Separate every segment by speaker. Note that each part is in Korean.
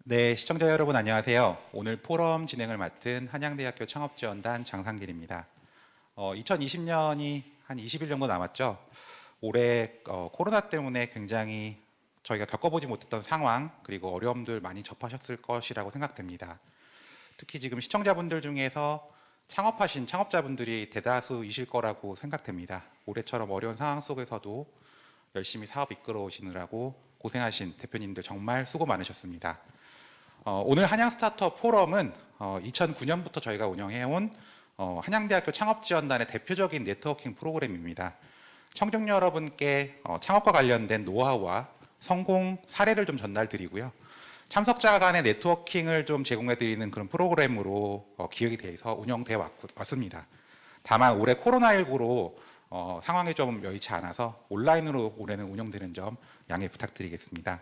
Speaker 1: 네, 시청자 여러분 안녕하세요. 오늘 포럼 진행을 맡은 한양대학교 창업지원단 장상길입니다. 2020년이 한 20일 정도 남았죠. 올해 코로나 때문에 굉장히 저희가 겪어보지 못했던 상황 그리고 어려움들 많이 접하셨을 것이라고 생각됩니다. 특히 지금 시청자분들 중에서 창업하신 창업자분들이 대다수이실 거라고 생각됩니다. 올해처럼 어려운 상황 속에서도 열심히 사업 이끌어 오시느라고 고생하신 대표님들 정말 수고 많으셨습니다. 오늘 한양 스타트업 포럼은 2009년부터 저희가 운영해온 한양대학교 창업지원단의 대표적인 네트워킹 프로그램입니다. 청중 여러분께 창업과 관련된 노하우와 성공 사례를 좀 전달드리고요. 참석자 간의 네트워킹을 좀 제공해드리는 그런 프로그램으로 기획이 돼서 운영되어 왔습니다. 다만 올해 코로나19로 상황이 좀 여의치 않아서 온라인으로 올해는 운영되는 점 양해 부탁드리겠습니다.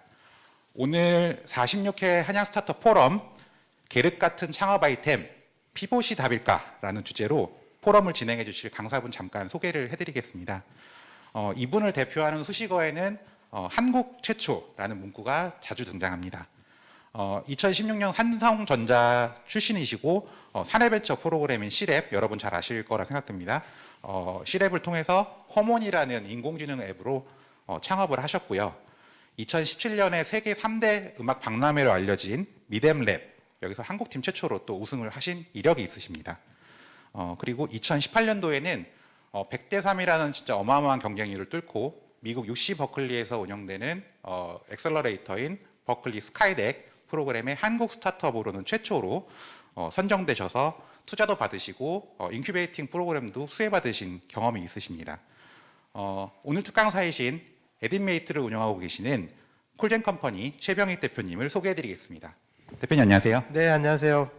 Speaker 1: 오늘 46회 한양 스타트업 포럼 계륵 같은 창업 아이템 피봇이 답일까라는 주제로 포럼을 진행해 주실 강사분 잠깐 소개를 해드리겠습니다. 이분을 대표하는 수식어에는 한국 최초라는 문구가 자주 등장합니다. 2016년 삼성전자 출신이시고 사내벤처 프로그램인 C랩 여러분 잘 아실 거라 생각됩니다. C랩을 통해서 허몬이라는 인공지능 앱으로 창업을 하셨고요. 2017년에 세계 3대 음악 박람회로 알려진 미뎀랩 여기서 한국팀 최초로 또 우승을 하신 이력이 있으십니다. 그리고 2018년도에는 100대 3이라는 진짜 어마어마한 경쟁률을 뚫고 미국 UC 버클리에서 운영되는 엑셀러레이터인 버클리 스카이덱 프로그램의 한국 스타트업으로는 최초로 선정되셔서 투자도 받으시고 인큐베이팅 프로그램도 수혜받으신 경험이 있으십니다. 오늘 특강사이신 에딘메이트를 운영하고 계시는 쿨젠 컴퍼니 최병익 대표님을 소개해드리겠습니다. 대표님 안녕하세요.
Speaker 2: 네, 안녕하세요.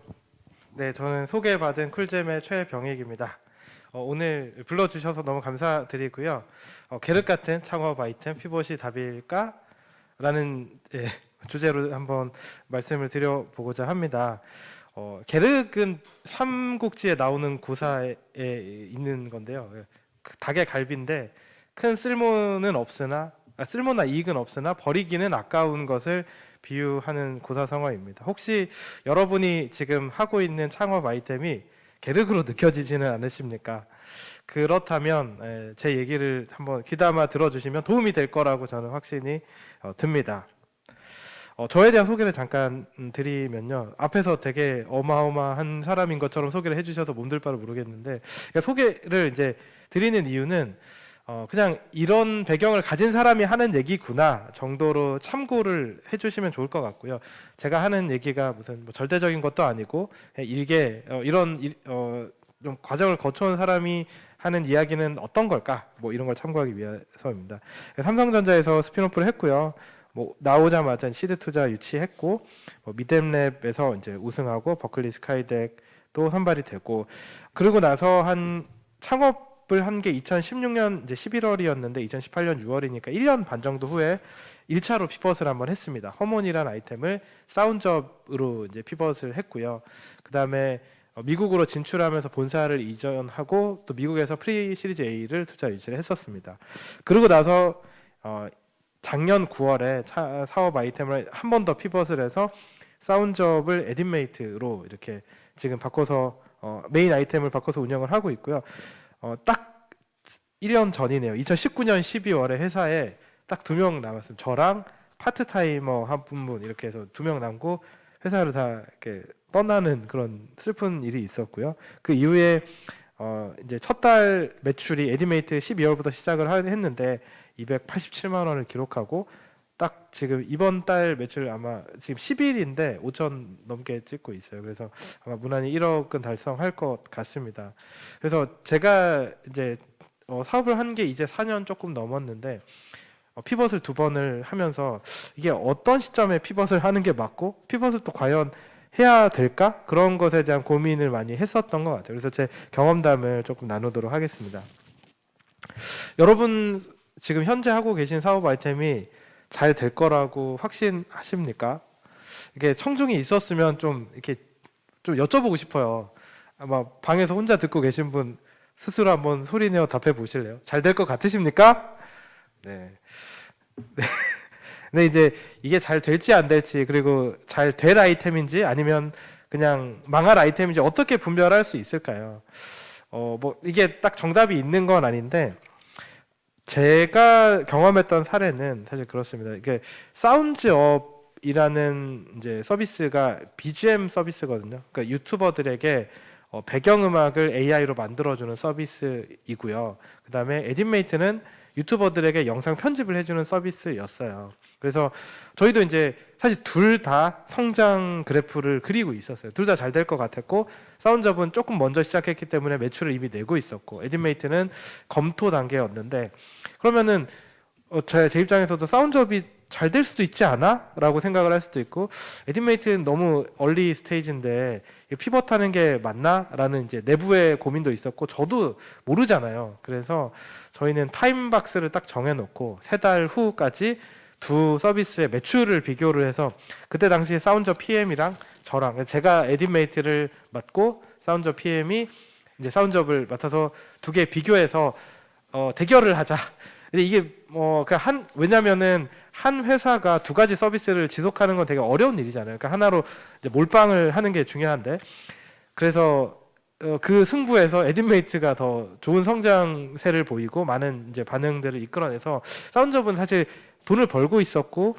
Speaker 2: 네, 저는 소개받은 쿨잼의 최병익입니다. 오늘 불러주셔서 너무 감사드리고요. 계륵 같은 창업 아이템 피봇이 답일까? 라는 주제로 한번 말씀을 드려보고자 합니다. 계륵은 삼국지에 나오는 고사에 있는 건데요. 닭의 갈비인데 큰 쓸모는 없으나 쓸모나 이익은 없으나 버리기는 아까운 것을 비유하는 고사성어입니다. 혹시 여러분이 지금 하고 있는 창업 아이템이 계륵으로 느껴지지는 않으십니까? 그렇다면 제 얘기를 한번 귀담아 들어주시면 도움이 될 거라고 저는 확신이 듭니다. 저에 대한 소개를 잠깐 드리면요. 앞에서 되게 어마어마한 사람인 것처럼 소개를 해주셔서 몸둘 바를 모르겠는데 그러니까 소개를 이제 드리는 이유는 그냥 이런 배경을 가진 사람이 하는 얘기구나 정도로 참고를 해주시면 좋을 것 같고요. 제가 하는 얘기가 무슨 뭐 절대적인 것도 아니고 일개 좀 과정을 거쳐온 사람이 하는 이야기는 어떤 걸까? 뭐 이런 걸 참고하기 위해서입니다. 삼성전자에서 스핀오프를 했고요. 뭐 나오자마자 시드 투자 유치했고 미뎀랩에서 이제 우승하고 버클리 스카이덱도 선발이 되고 그러고 나서 한 창업을 한 게 2016년 이제 11월이었는데 2018년 6월이니까 1년 반 정도 후에 1차로 피벗을 한번 했습니다. 허몬이라는 아이템을 사운드업으로 이제 피벗을 했고요. 그다음에 미국으로 진출하면서 본사를 이전하고 또 미국에서 프리 시리즈 A를 투자 유치를 했었습니다. 그러고 나서 작년 9월에 사업 아이템을 한 번 더 피벗을 해서 사운드업을 에딘메이트로 이렇게 지금 바꿔서 메인 아이템을 바꿔서 운영을 하고 있고요. 딱 1년 전이네요. 2019년 12월에 회사에 딱 2명 남았습니다. 저랑 파트타이머 한 분 이렇게 해서 2명 남고 회사를 다 이렇게 떠나는 그런 슬픈 일이 있었고요. 그 이후에 이제 첫 달 매출이 에디메이트 12월부터 시작을 했는데 287만 원을 기록하고 딱 지금 이번 달 매출 아마 지금 10일인데 5천 넘게 찍고 있어요. 그래서 아마 무난히 1억은 달성할 것 같습니다. 그래서 제가 이제 사업을 한 게 이제 4년 조금 넘었는데 피벗을 2번을 하면서 이게 어떤 시점에 피벗을 하는 게 맞고 피벗을 또 과연 해야 될까? 그런 것에 대한 고민을 많이 했었던 것 같아요. 그래서 제 경험담을 조금 나누도록 하겠습니다. 여러분 지금 현재 하고 계신 사업 아이템이 잘 될 거라고 확신하십니까? 이게 청중이 있었으면 좀 이렇게 좀 여쭤보고 싶어요. 아마 방에서 혼자 듣고 계신 분 스스로 한번 소리내어 답해 보실래요? 잘 될 것 같으십니까? 네. 근데 이제 이게 잘 될지 안 될지 그리고 잘 될 아이템인지 아니면 그냥 망할 아이템인지 어떻게 분별할 수 있을까요? 뭐 이게 딱 정답이 있는 건 아닌데 제가 경험했던 사례는 사실 그렇습니다. 이게 사운즈업이라는 이제 서비스가 BGM 서비스거든요. 그러니까 유튜버들에게 배경음악을 AI로 만들어주는 서비스이고요. 그다음에 에딘메이트는 유튜버들에게 영상 편집을 해주는 서비스였어요. 그래서 저희도 이제 사실 둘 다 성장 그래프를 그리고 있었어요. 둘 다 잘 될 것 같았고 사운드업은 조금 먼저 시작했기 때문에 매출을 이미 내고 있었고 에딘메이트는 검토 단계였는데 그러면은 제 입장에서도 사운드업이 잘 될 수도 있지 않아? 라고 생각을 할 수도 있고 에딘메이트는 너무 얼리 스테이지인데 피벗하는 게 맞나? 라는 이제 내부의 고민도 있었고 저도 모르잖아요. 그래서 저희는 타임박스를 딱 정해놓고 3달 후까지 두 서비스의 매출을 비교를 해서 그때 당시에 사운드업 PM이랑 저랑 제가 에딘메이트를 맡고 사운드업 PM이 이제 사운드업을 맡아서 두 개 비교해서 대결을 하자. 근데 이게 왜냐면은 한 회사가 두 가지 서비스를 지속하는 건 되게 어려운 일이잖아요. 그러니까 하나로 이제 몰빵을 하는 게 중요한데 그래서 그 승부에서 에딘메이트가 더 좋은 성장세를 보이고 많은 이제 반응들을 이끌어내서 사운드업은 사실 돈을 벌고 있었고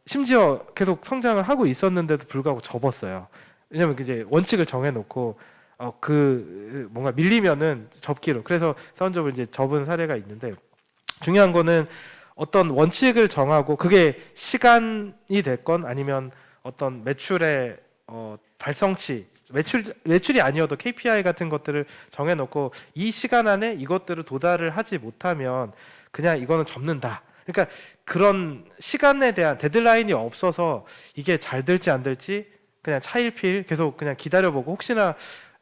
Speaker 2: 심지어 계속 성장을 하고 있었는데도 불구하고 접었어요. 왜냐면 이제 원칙을 정해놓고 뭔가 밀리면은 접기로 그래서 사운드업을 이제 접은 사례가 있는데 중요한 거는 어떤 원칙을 정하고 그게 시간이 됐건 아니면 어떤 매출의 달성치 매출이 아니어도 KPI 같은 것들을 정해놓고 이 시간 안에 이것들을 도달을 하지 못하면 그냥 이거는 접는다. 그러니까 그런 시간에 대한 데드라인이 없어서 이게 잘 될지 안 될지 그냥 차일피일 계속 그냥 기다려보고 혹시나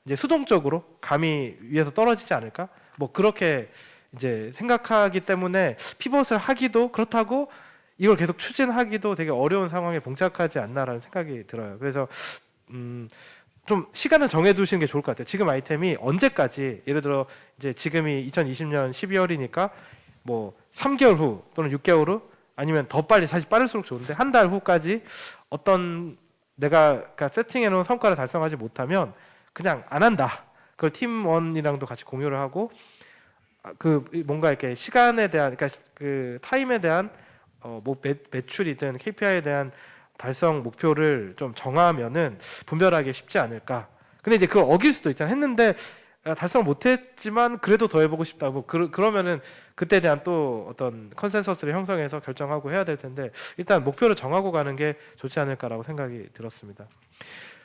Speaker 2: 이제 수동적으로 감이 위에서 떨어지지 않을까? 뭐 그렇게 이제 생각하기 때문에 피벗을 하기도 그렇다고 이걸 계속 추진하기도 되게 어려운 상황에 봉착하지 않나라는 생각이 들어요. 그래서 좀 시간을 정해두시는 게 좋을 것 같아요. 지금 아이템이 언제까지 예를 들어 이제 지금이 2020년 12월이니까 뭐 3개월 후 또는 6개월 후 아니면 더 빨리 사실 빠를수록 좋은데 한 달 후까지 어떤 내가 그러니까 세팅해 놓은 성과를 달성하지 못하면 그냥 안 한다. 그걸 팀원이랑도 같이 공유를 하고 그 뭔가 이렇게 시간에 대한 그러니까 그 타임에 대한 뭐 매출이든 KPI에 대한 달성 목표를 좀 정하면은 분별하기 쉽지 않을까. 근데 이제 그걸 어길 수도 있잖아. 했는데 달성을 못했지만 그래도 더 해보고 싶다고 그러면은 그때 대한 또 어떤 컨센서스를 형성해서 결정하고 해야 될 텐데 일단 목표를 정하고 가는 게 좋지 않을까라고 생각이 들었습니다.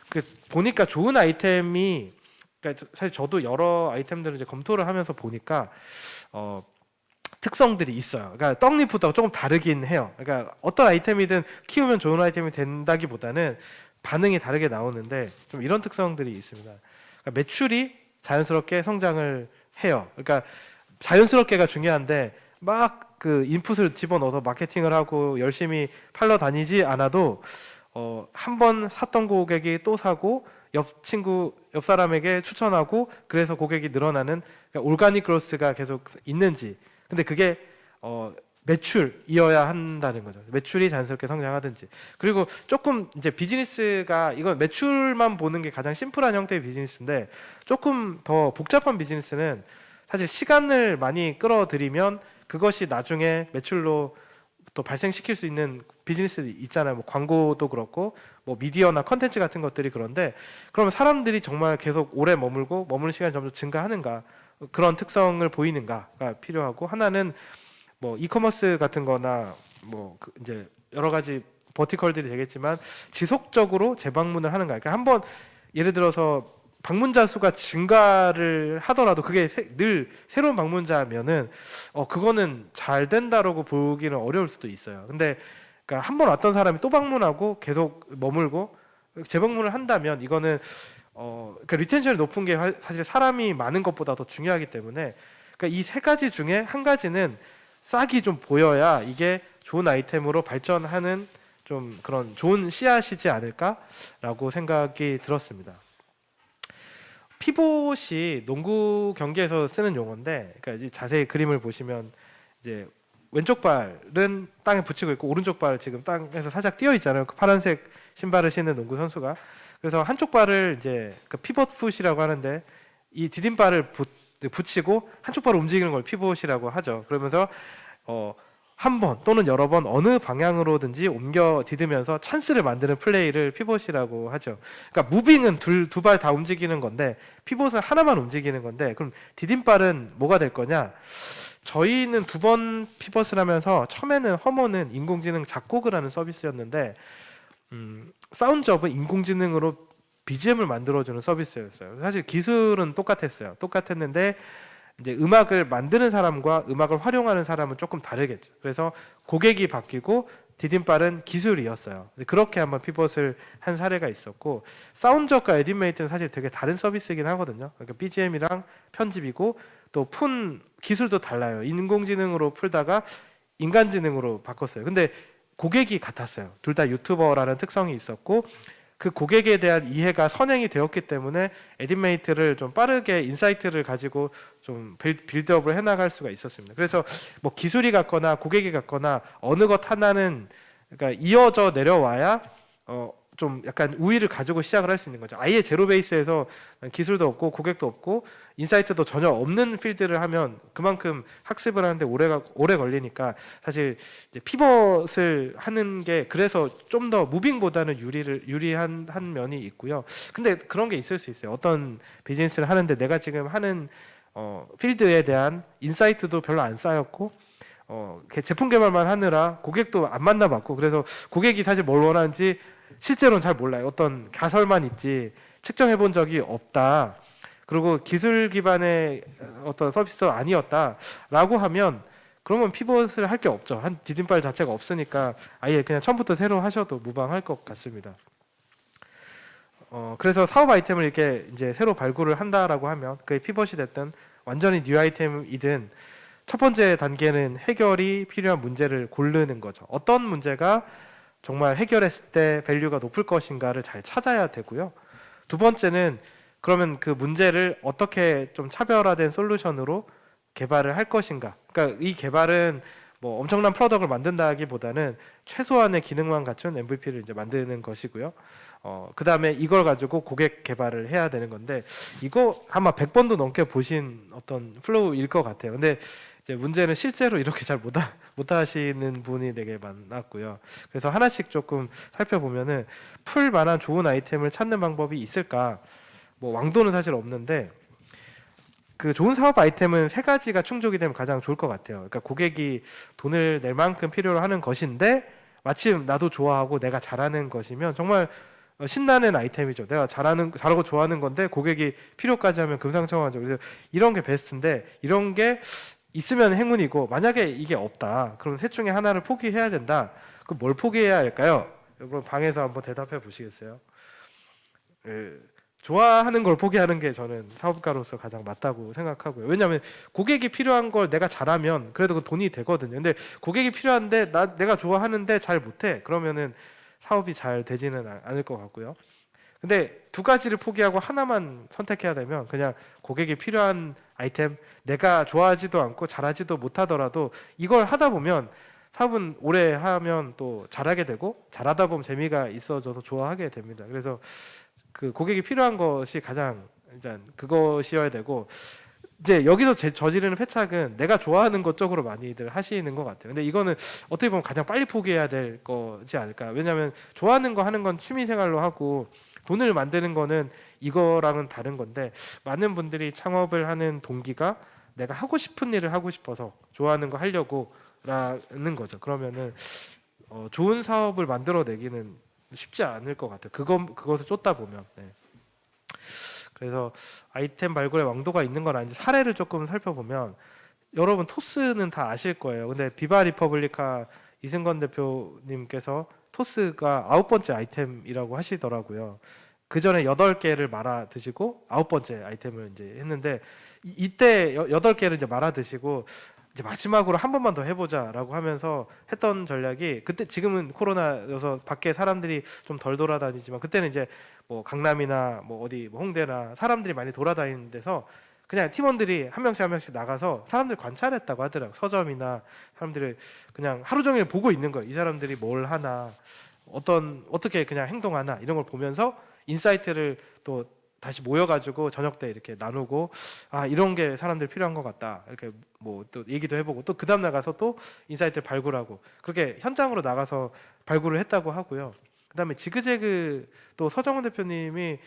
Speaker 2: 그 보니까 좋은 아이템이 그러니까 사실 저도 여러 아이템들을 이제 검토를 하면서 보니까 특성들이 있어요. 그러니까 떡잎부터 조금 다르긴 해요. 그러니까 어떤 아이템이든 키우면 좋은 아이템이 된다기보다는 반응이 다르게 나오는데 좀 이런 특성들이 있습니다. 그러니까 매출이 자연스럽게 성장을 해요. 그러니까 자연스럽게가 중요한데 막 그 인풋을 집어넣어서 마케팅을 하고 열심히 팔러 다니지 않아도 한 번 샀던 고객이 또 사고 옆 사람에게 추천하고 그래서 고객이 늘어나는 그러니까 올가닉 그로스가 계속 있는지 근데 그게 매출이어야 한다는 거죠. 매출이 자연스럽게 성장하든지. 그리고 조금 이제 비즈니스가 이건 매출만 보는 게 가장 심플한 형태의 비즈니스인데 조금 더 복잡한 비즈니스는 사실 시간을 많이 끌어들이면 그것이 나중에 매출로 또 발생시킬 수 있는 비즈니스 있잖아요. 뭐 광고도 그렇고 뭐 미디어나 컨텐츠 같은 것들이 그런데 그러면 사람들이 정말 계속 오래 머무는 시간이 점점 증가하는가 그런 특성을 보이는가가 필요하고 하나는 뭐 이커머스 같은 거나 이제 여러 가지 버티컬들이 되겠지만 지속적으로 재방문을 하는가. 그러니까 한번 예를 들어서 방문자 수가 증가를 하더라도 그게 늘 새로운 방문자면은 그거는 잘 된다라고 보기는 어려울 수도 있어요. 근데 그러니까 한 번 왔던 사람이 또 방문하고 계속 머물고 재방문을 한다면 이거는 그러니까 리텐션이 높은 게 사실 사람이 많은 것보다 더 중요하기 때문에 그러니까 이 세 가지 중에 한 가지는 싹이 좀 보여야 이게 좋은 아이템으로 발전하는 좀 그런 좋은 씨앗이지 않을까라고 생각이 들었습니다. 피봇이 농구 경기에서 쓰는 용어인데, 그러니까 이제 자세히 그림을 보시면 이제 왼쪽 발은 땅에 붙이고 있고 오른쪽 발 지금 땅에서 살짝 뛰어 있잖아요. 그 파란색 신발을 신는 농구 선수가. 그래서 한쪽 발을 이제 그 피벗 풋이라고 하는데 이 디딤발을 붙이고 한쪽 발을 움직이는 걸 피벗이라고 하죠. 그러면서 한 번 또는 여러 번 어느 방향으로든지 옮겨 디디면서 찬스를 만드는 플레이를 피벗이라고 하죠. 그러니까 무빙은 두 발 다 움직이는 건데 피벗은 하나만 움직이는 건데 그럼 디딤발은 뭐가 될 거냐? 저희는 두 번 피벗을 하면서 처음에는 허머는 인공지능 작곡을 하는 서비스였는데 사운드업은 인공지능으로 BGM을 만들어주는 서비스였어요. 사실 기술은 똑같았는데 이제 음악을 만드는 사람과 음악을 활용하는 사람은 조금 다르겠죠. 그래서 고객이 바뀌고 디딤발은 기술이었어요. 그렇게 한번 피벗을 한 사례가 있었고 사운드업과 에디메이트는 사실 되게 다른 서비스이긴 하거든요. 그러니까 BGM이랑 편집이고 또 푼 기술도 달라요. 인공지능으로 풀다가 인간지능으로 바꿨어요. 근데 고객이 같았어요. 둘 다 유튜버라는 특성이 있었고 그 고객에 대한 이해가 선행이 되었기 때문에 에디메이트를 좀 빠르게 인사이트를 가지고 좀 빌드업을 해나갈 수가 있었습니다. 그래서 뭐 기술이 같거나 고객이 같거나 어느 것 하나는 그러니까 이어져 내려와야 좀 약간 우위를 가지고 시작을 할 수 있는 거죠. 아예 제로 베이스에서 기술도 없고 고객도 없고 인사이트도 전혀 없는 필드를 하면 그만큼 학습을 하는데 오래 걸리니까 사실 이제 피벗을 하는 게 그래서 좀 더 무빙보다는 유리한 한 면이 있고요. 근데 그런 게 있을 수 있어요. 어떤 비즈니스를 하는데 내가 지금 하는 필드에 대한 인사이트도 별로 안 쌓였고 제품 개발만 하느라 고객도 안 만나봤고 그래서 고객이 사실 뭘 원하는지 실제로는 잘 몰라요. 어떤 가설만 있지 측정해 본 적이 없다. 그리고 기술 기반의 어떤 서비스도 아니었다라고 하면 그러면 피벗을 할 게 없죠. 한 디딤발 자체가 없으니까 아예 그냥 처음부터 새로 하셔도 무방할 것 같습니다. 그래서 사업 아이템을 이렇게 이제 새로 발굴을 한다라고 하면 그게 피벗이 됐든 완전히 뉴 아이템이든 첫 번째 단계는 해결이 필요한 문제를 고르는 거죠. 어떤 문제가 정말 해결했을 때 밸류가 높을 것인가를 잘 찾아야 되고요. 두 번째는 그러면 그 문제를 어떻게 좀 차별화된 솔루션으로 개발을 할 것인가. 그러니까 이 개발은 뭐 엄청난 프로덕트를 만든다기보다는 최소한의 기능만 갖춘 MVP를 이제 만드는 것이고요. 그 다음에 이걸 가지고 고객 개발을 해야 되는 건데 이거 아마 100번도 넘게 보신 어떤 플로우일 것 같아요. 근데 이제 문제는 실제로 이렇게 잘 못 하시는 분이 되게 많았고요. 그래서 하나씩 조금 살펴보면은 풀 만한 좋은 아이템을 찾는 방법이 있을까? 뭐 왕도는 사실 없는데 그 좋은 사업 아이템은 세 가지가 충족이 되면 가장 좋을 것 같아요. 그러니까 고객이 돈을 낼 만큼 필요로 하는 것인데 마침 나도 좋아하고 내가 잘하는 것이면 정말 신나는 아이템이죠. 내가 잘하고 좋아하는 건데 고객이 필요까지 하면 금상첨화죠. 그래서 이런 게 베스트인데 이런 게 있으면 행운이고 만약에 이게 없다. 그럼 셋 중에 하나를 포기해야 된다. 그럼 뭘 포기해야 할까요? 여러분 방에서 한번 대답해 보시겠어요? 좋아하는 걸 포기하는 게 저는 사업가로서 가장 맞다고 생각하고요. 왜냐하면 고객이 필요한 걸 내가 잘하면 그래도 그 돈이 되거든요. 근데 고객이 필요한데 내가 좋아하는데 잘 못해. 그러면은 사업이 잘 되지는 않을 것 같고요. 근데 두 가지를 포기하고 하나만 선택해야 되면 그냥 고객이 필요한 아이템 내가 좋아하지도 않고 잘하지도 못하더라도 이걸 하다 보면 사업은 오래 하면 또 잘하게 되고 잘하다 보면 재미가 있어져서 좋아하게 됩니다. 그래서 그 고객이 필요한 것이 가장 이제 그것이어야 되고 이제 여기서 저지르는 패착은 내가 좋아하는 것 쪽으로 많이들 하시는 것 같아요. 근데 이거는 어떻게 보면 가장 빨리 포기해야 될 거지 않을까. 왜냐하면 좋아하는 거 하는 건 취미생활로 하고 돈을 만드는 거는 이거랑은 다른 건데 많은 분들이 창업을 하는 동기가 내가 하고 싶은 일을 하고 싶어서 좋아하는 거 하려고 라는 거죠. 그러면은 좋은 사업을 만들어내기는 쉽지 않을 것 같아요. 그것을 쫓다 보면. 네. 그래서 아이템 발굴의 왕도가 있는 건 아닌데 사례를 조금 살펴보면 여러분 토스는 다 아실 거예요. 근데 비바 리퍼블리카 이승건 대표님께서 토스가 9번째 아이템이라고 하시더라고요. 그 전에 8개를 말아 드시고 9번째 아이템을 이제 했는데 이때 8개를 이제 말아 드시고 이제 마지막으로 한 번만 더 해보자라고 하면서 했던 전략이 그때 지금은 코로나여서 밖에 사람들이 좀 덜 돌아다니지만 그때는 이제 뭐 강남이나 뭐 어디 뭐 홍대나 사람들이 많이 돌아다니는 데서 그냥 팀원들이 한 명씩 나가서 사람들 관찰했다고 하더라고요. 서점이나 사람들을 그냥 하루 종일 보고 있는 거예요. 이 사람들이 뭘 하나, 어떻게 그냥 행동하나 이런 걸 보면서 인사이트를 또 다시 모여가지고 저녁 때 이렇게 나누고 아 이런 게 사람들 필요한 것 같다 이렇게 뭐 또 얘기도 해보고 또 그 다음 날 가서 또 인사이트를 발굴하고 그렇게 현장으로 나가서 발굴을 했다고 하고요. 그다음에 지그재그 또 서정훈 대표님이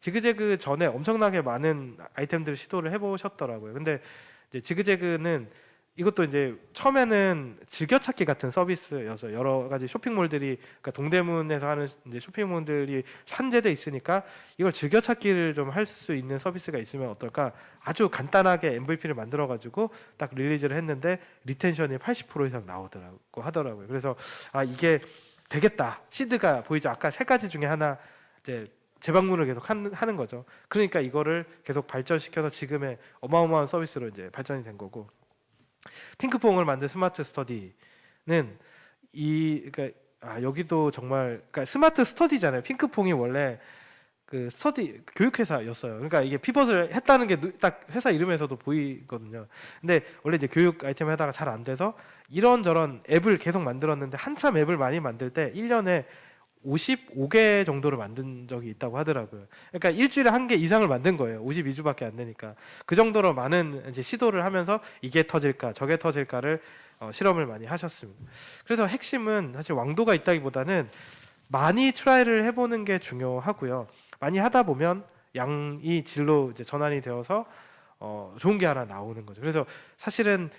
Speaker 2: 지그재그 전에 엄청나게 많은 아이템들을 시도를 해보셨더라고요. 근데 이제 지그재그는 이것도 이제 처음에는 즐겨찾기 같은 서비스여서 여러 가지 쇼핑몰들이 그러니까 동대문에서 하는 이제 쇼핑몰들이 산재돼 있으니까 이걸 즐겨찾기를 좀 할 수 있는 서비스가 있으면 어떨까? 아주 간단하게 MVP를 만들어 가지고 딱 릴리즈를 했는데 리텐션이 80% 이상 나오더라고 하더라고요. 그래서 아 이게 되겠다. 시드가 보이죠. 아까 세 가지 중에 하나 이제 재방문을 계속 하는 거죠. 그러니까 이거를 계속 발전시켜서 지금의 어마어마한 서비스로 이제 발전이 된 거고. 핑크퐁을 만든 스마트 스터디는 그러니까 여기도 정말 그러니까 스마트 스터디잖아요. 핑크퐁이 원래 그 스터디 교육회사였어요. 그러니까 이게 피벗을 했다는 게 딱 회사 이름에서도 보이거든요. 근데 원래 이제 교육 아이템 하다가 잘 안 돼서 이런저런 앱을 계속 만들었는데 한참 앱을 많이 만들 때 1년에 55개 정도를 만든 적이 있다고 하더라고요. 그러니까 일주일에 한 개 이상을 만든 거예요. 52주밖에 안 되니까. 그 정도로 많은 이제 시도를 하면서 이게 터질까 저게 터질까를 실험을 많이 하셨습니다. 그래서 핵심은 사실 왕도가 있다기보다는 많이 트라이를 해보는 게 중요하고요. 많이 하다 보면 양이 질로 이제 전환이 되어서 좋은 게 하나 나오는 거죠. 그래서 사실은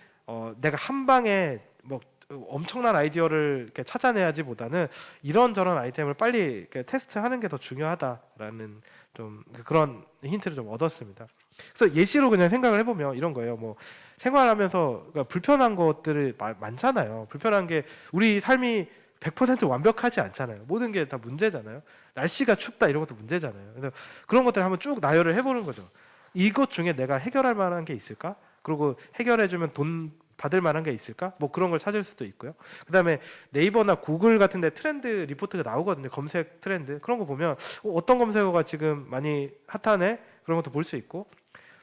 Speaker 2: 내가 한 방에 뭐 엄청난 아이디어를 이렇게 찾아내야지보다는 이런저런 아이템을 빨리 이렇게 테스트하는 게 더 중요하다라는 좀 그런 힌트를 좀 얻었습니다. 그래서 예시로 그냥 생각을 해보면 이런 거예요. 뭐 생활하면서 그러니까 불편한 것들이 많잖아요. 불편한 게 우리 삶이 100% 완벽하지 않잖아요. 모든 게 다 문제잖아요. 날씨가 춥다 이런 것도 문제잖아요. 그래서 그런 것들 한번 쭉 나열을 해보는 거죠. 이것 중에 내가 해결할 만한 게 있을까? 그리고 해결해주면 돈 받을 만한 게 있을까? 뭐 그런 걸 찾을 수도 있고요. 그다음에 네이버나 구글 같은 데 트렌드 리포트가 나오거든요. 검색 트렌드. 그런 거 보면 어떤 검색어가 지금 많이 핫하네? 그런 것도 볼 수 있고.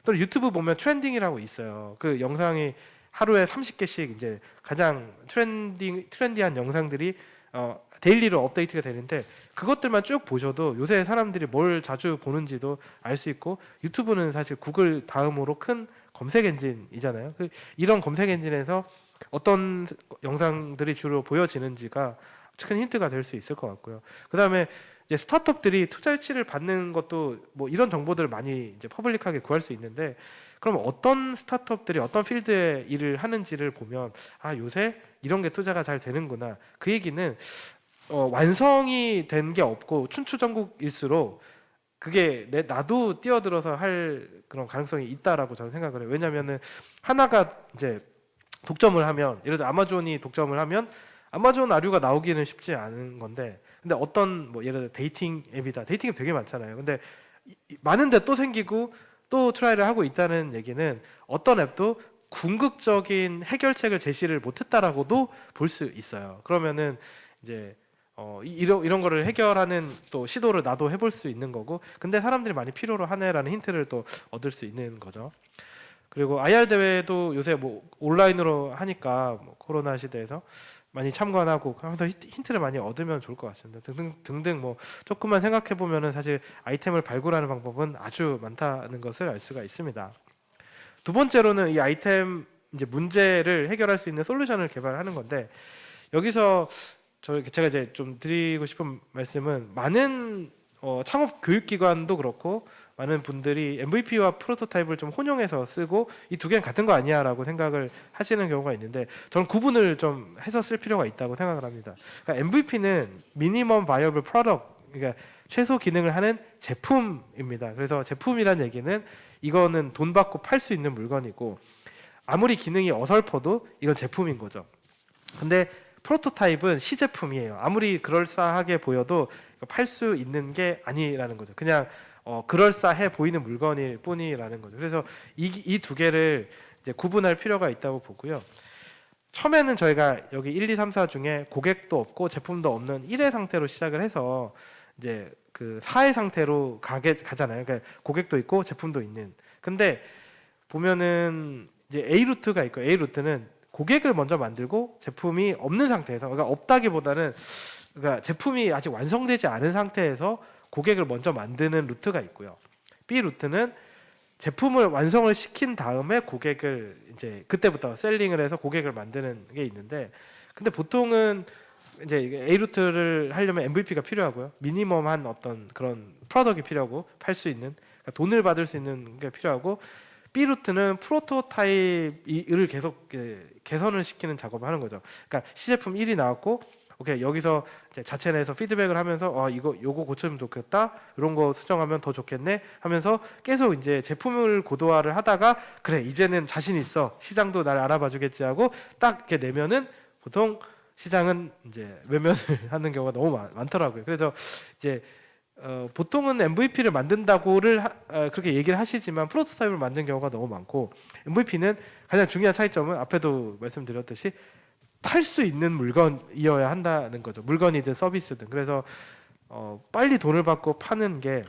Speaker 2: 또 유튜브 보면 트렌딩이라고 있어요. 그 영상이 하루에 30개씩 이제 가장 트렌디한 영상들이 데일리로 업데이트가 되는데 그것들만 쭉 보셔도 요새 사람들이 뭘 자주 보는지도 알 수 있고 유튜브는 사실 구글 다음으로 큰 검색 엔진이잖아요. 이런 검색 엔진에서 어떤 영상들이 주로 보여지는지가 큰 힌트가 될 수 있을 것 같고요. 그다음에 이제 스타트업들이 투자 유치를 받는 것도 뭐 이런 정보들을 많이 이제 퍼블릭하게 구할 수 있는데 그럼 어떤 스타트업들이 어떤 필드의 일을 하는지를 보면 아 요새 이런 게 투자가 잘 되는구나. 그 얘기는 완성이 된 게 없고 춘추전국일수록 그게 나도 뛰어들어서 할 그런 가능성이 있다라고 저는 생각을 해요. 왜냐하면은 하나가 이제 독점을 하면 예를 들어 아마존이 독점을 하면 아마존 아류가 나오기는 쉽지 않은 건데 근데 어떤 뭐 예를 들어 데이팅 앱이다. 데이팅 앱 되게 많잖아요. 근데 많은데 또 생기고 또 트라이를 하고 있다는 얘기는 어떤 앱도 궁극적인 해결책을 제시를 못했다라고도 볼 수 있어요. 그러면은 이제 이런 거를 해결하는 또 시도를 나도 해볼 수 있는 거고 근데 사람들이 많이 필요로 하네라는 힌트를 또 얻을 수 있는 거죠. 그리고 IR 대회도 요새 뭐 온라인으로 하니까 뭐 코로나 시대에서 많이 참관하고 하면서 힌트를 많이 얻으면 좋을 것 같습니다. 등등 뭐 조금만 생각해 보면은 사실 아이템을 발굴하는 방법은 아주 많다는 것을 알 수가 있습니다. 두 번째로는 이 아이템 이제 문제를 해결할 수 있는 솔루션을 개발하는 건데 여기서 제가 이제 좀 드리고 싶은 말씀은 많은 창업 교육기관도 그렇고 많은 분들이 MVP와 프로토타입을 좀 혼용해서 쓰고 이 두 개는 같은 거 아니야라고 생각을 하시는 경우가 있는데 저는 구분을 좀 해서 쓸 필요가 있다고 생각을 합니다. 그러니까 MVP는 미니멈 바이어블 프로덕트, 그러니까 최소 기능을 하는 제품입니다. 그래서 제품이란 얘기는 이거는 돈 받고 팔 수 있는 물건이고 아무리 기능이 어설퍼도 이건 제품인 거죠. 근데 프로토타입은 시제품이에요. 아무리 그럴싸하게 보여도 팔 수 있는 게 아니라는 거죠. 그냥 그럴싸해 보이는 물건일 뿐이라는 거죠. 그래서 이 두 개를 이제 구분할 필요가 있다고 보고요. 처음에는 저희가 여기 1, 2, 3, 4 중에 고객도 없고 제품도 없는 1회 상태로 시작을 해서 이제 그 4회 상태로 가잖아요. 그러니까 고객도 있고 제품도 있는. 근데 보면은 이제 A 루트가 있고 A 루트는 고객을 먼저 만들고 제품이 없는 상태에서 그러니까 없다기보다는 그러니까 제품이 아직 완성되지 않은 상태에서 고객을 먼저 만드는 루트가 있고요. B 루트는 제품을 완성을 시킨 다음에 고객을 이제 그때부터 셀링을 해서 고객을 만드는 게 있는데 근데 보통은 이제 이게 A 루트를 하려면 MVP가 필요하고요. 미니멈한 어떤 그런 프로덕이 필요하고 팔 수 있는 그러니까 돈을 받을 수 있는 게 필요하고 B 루트는 프로토타입을 계속 개선을 시키는 작업을 하는 거죠. 그러니까 시제품 1이 나왔고 오케이 여기서 이제 자체 내에서 피드백을 하면서 이거 요거 고치면 좋겠다 이런 거 수정하면 더 좋겠네 하면서 계속 이제 제품을 고도화를 하다가 그래 이제는 자신 있어 시장도 날 알아봐 주겠지 하고 딱 이렇게 내면은 보통 시장은 이제 외면을 하는 경우가 너무 많더라고요. 그래서 이제 보통은 MVP를 만든다고를 그렇게 얘기를 하시지만 프로토타입을 만든 경우가 너무 많고 MVP는 가장 중요한 차이점은 앞에도 말씀드렸듯이 팔 수 있는 물건이어야 한다는 거죠. 물건이든 서비스든. 그래서 빨리 돈을 받고 파는 게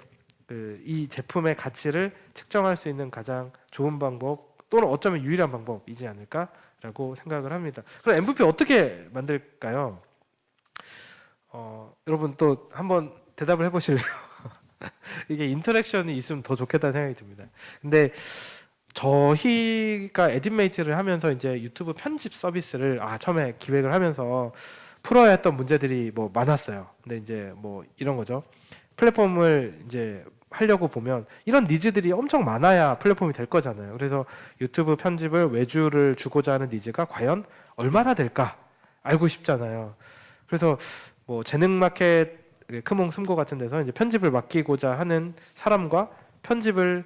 Speaker 2: 이 제품의 가치를 측정할 수 있는 가장 좋은 방법 또는 어쩌면 유일한 방법이지 않을까라고 생각을 합니다. 그럼 MVP 어떻게 만들까요? 여러분 또 한번 대답을 해보실래요? 이게 인터랙션이 있으면 더 좋겠다는 생각이 듭니다. 근데 저희가 에딘메이트를 하면서 이제 유튜브 편집 서비스를 처음에 기획을 하면서 풀어야 했던 문제들이 뭐 많았어요. 근데 이제 뭐 이런 거죠. 플랫폼을 이제 하려고 보면 이런 니즈들이 엄청 많아야 플랫폼이 될 거잖아요. 그래서 유튜브 편집을 외주를 주고자 하는 니즈가 과연 얼마나 될까 알고 싶잖아요. 그래서 뭐 재능마켓 크몽 숨고 같은 데서 이제 편집을 맡기고자 하는 사람과 편집을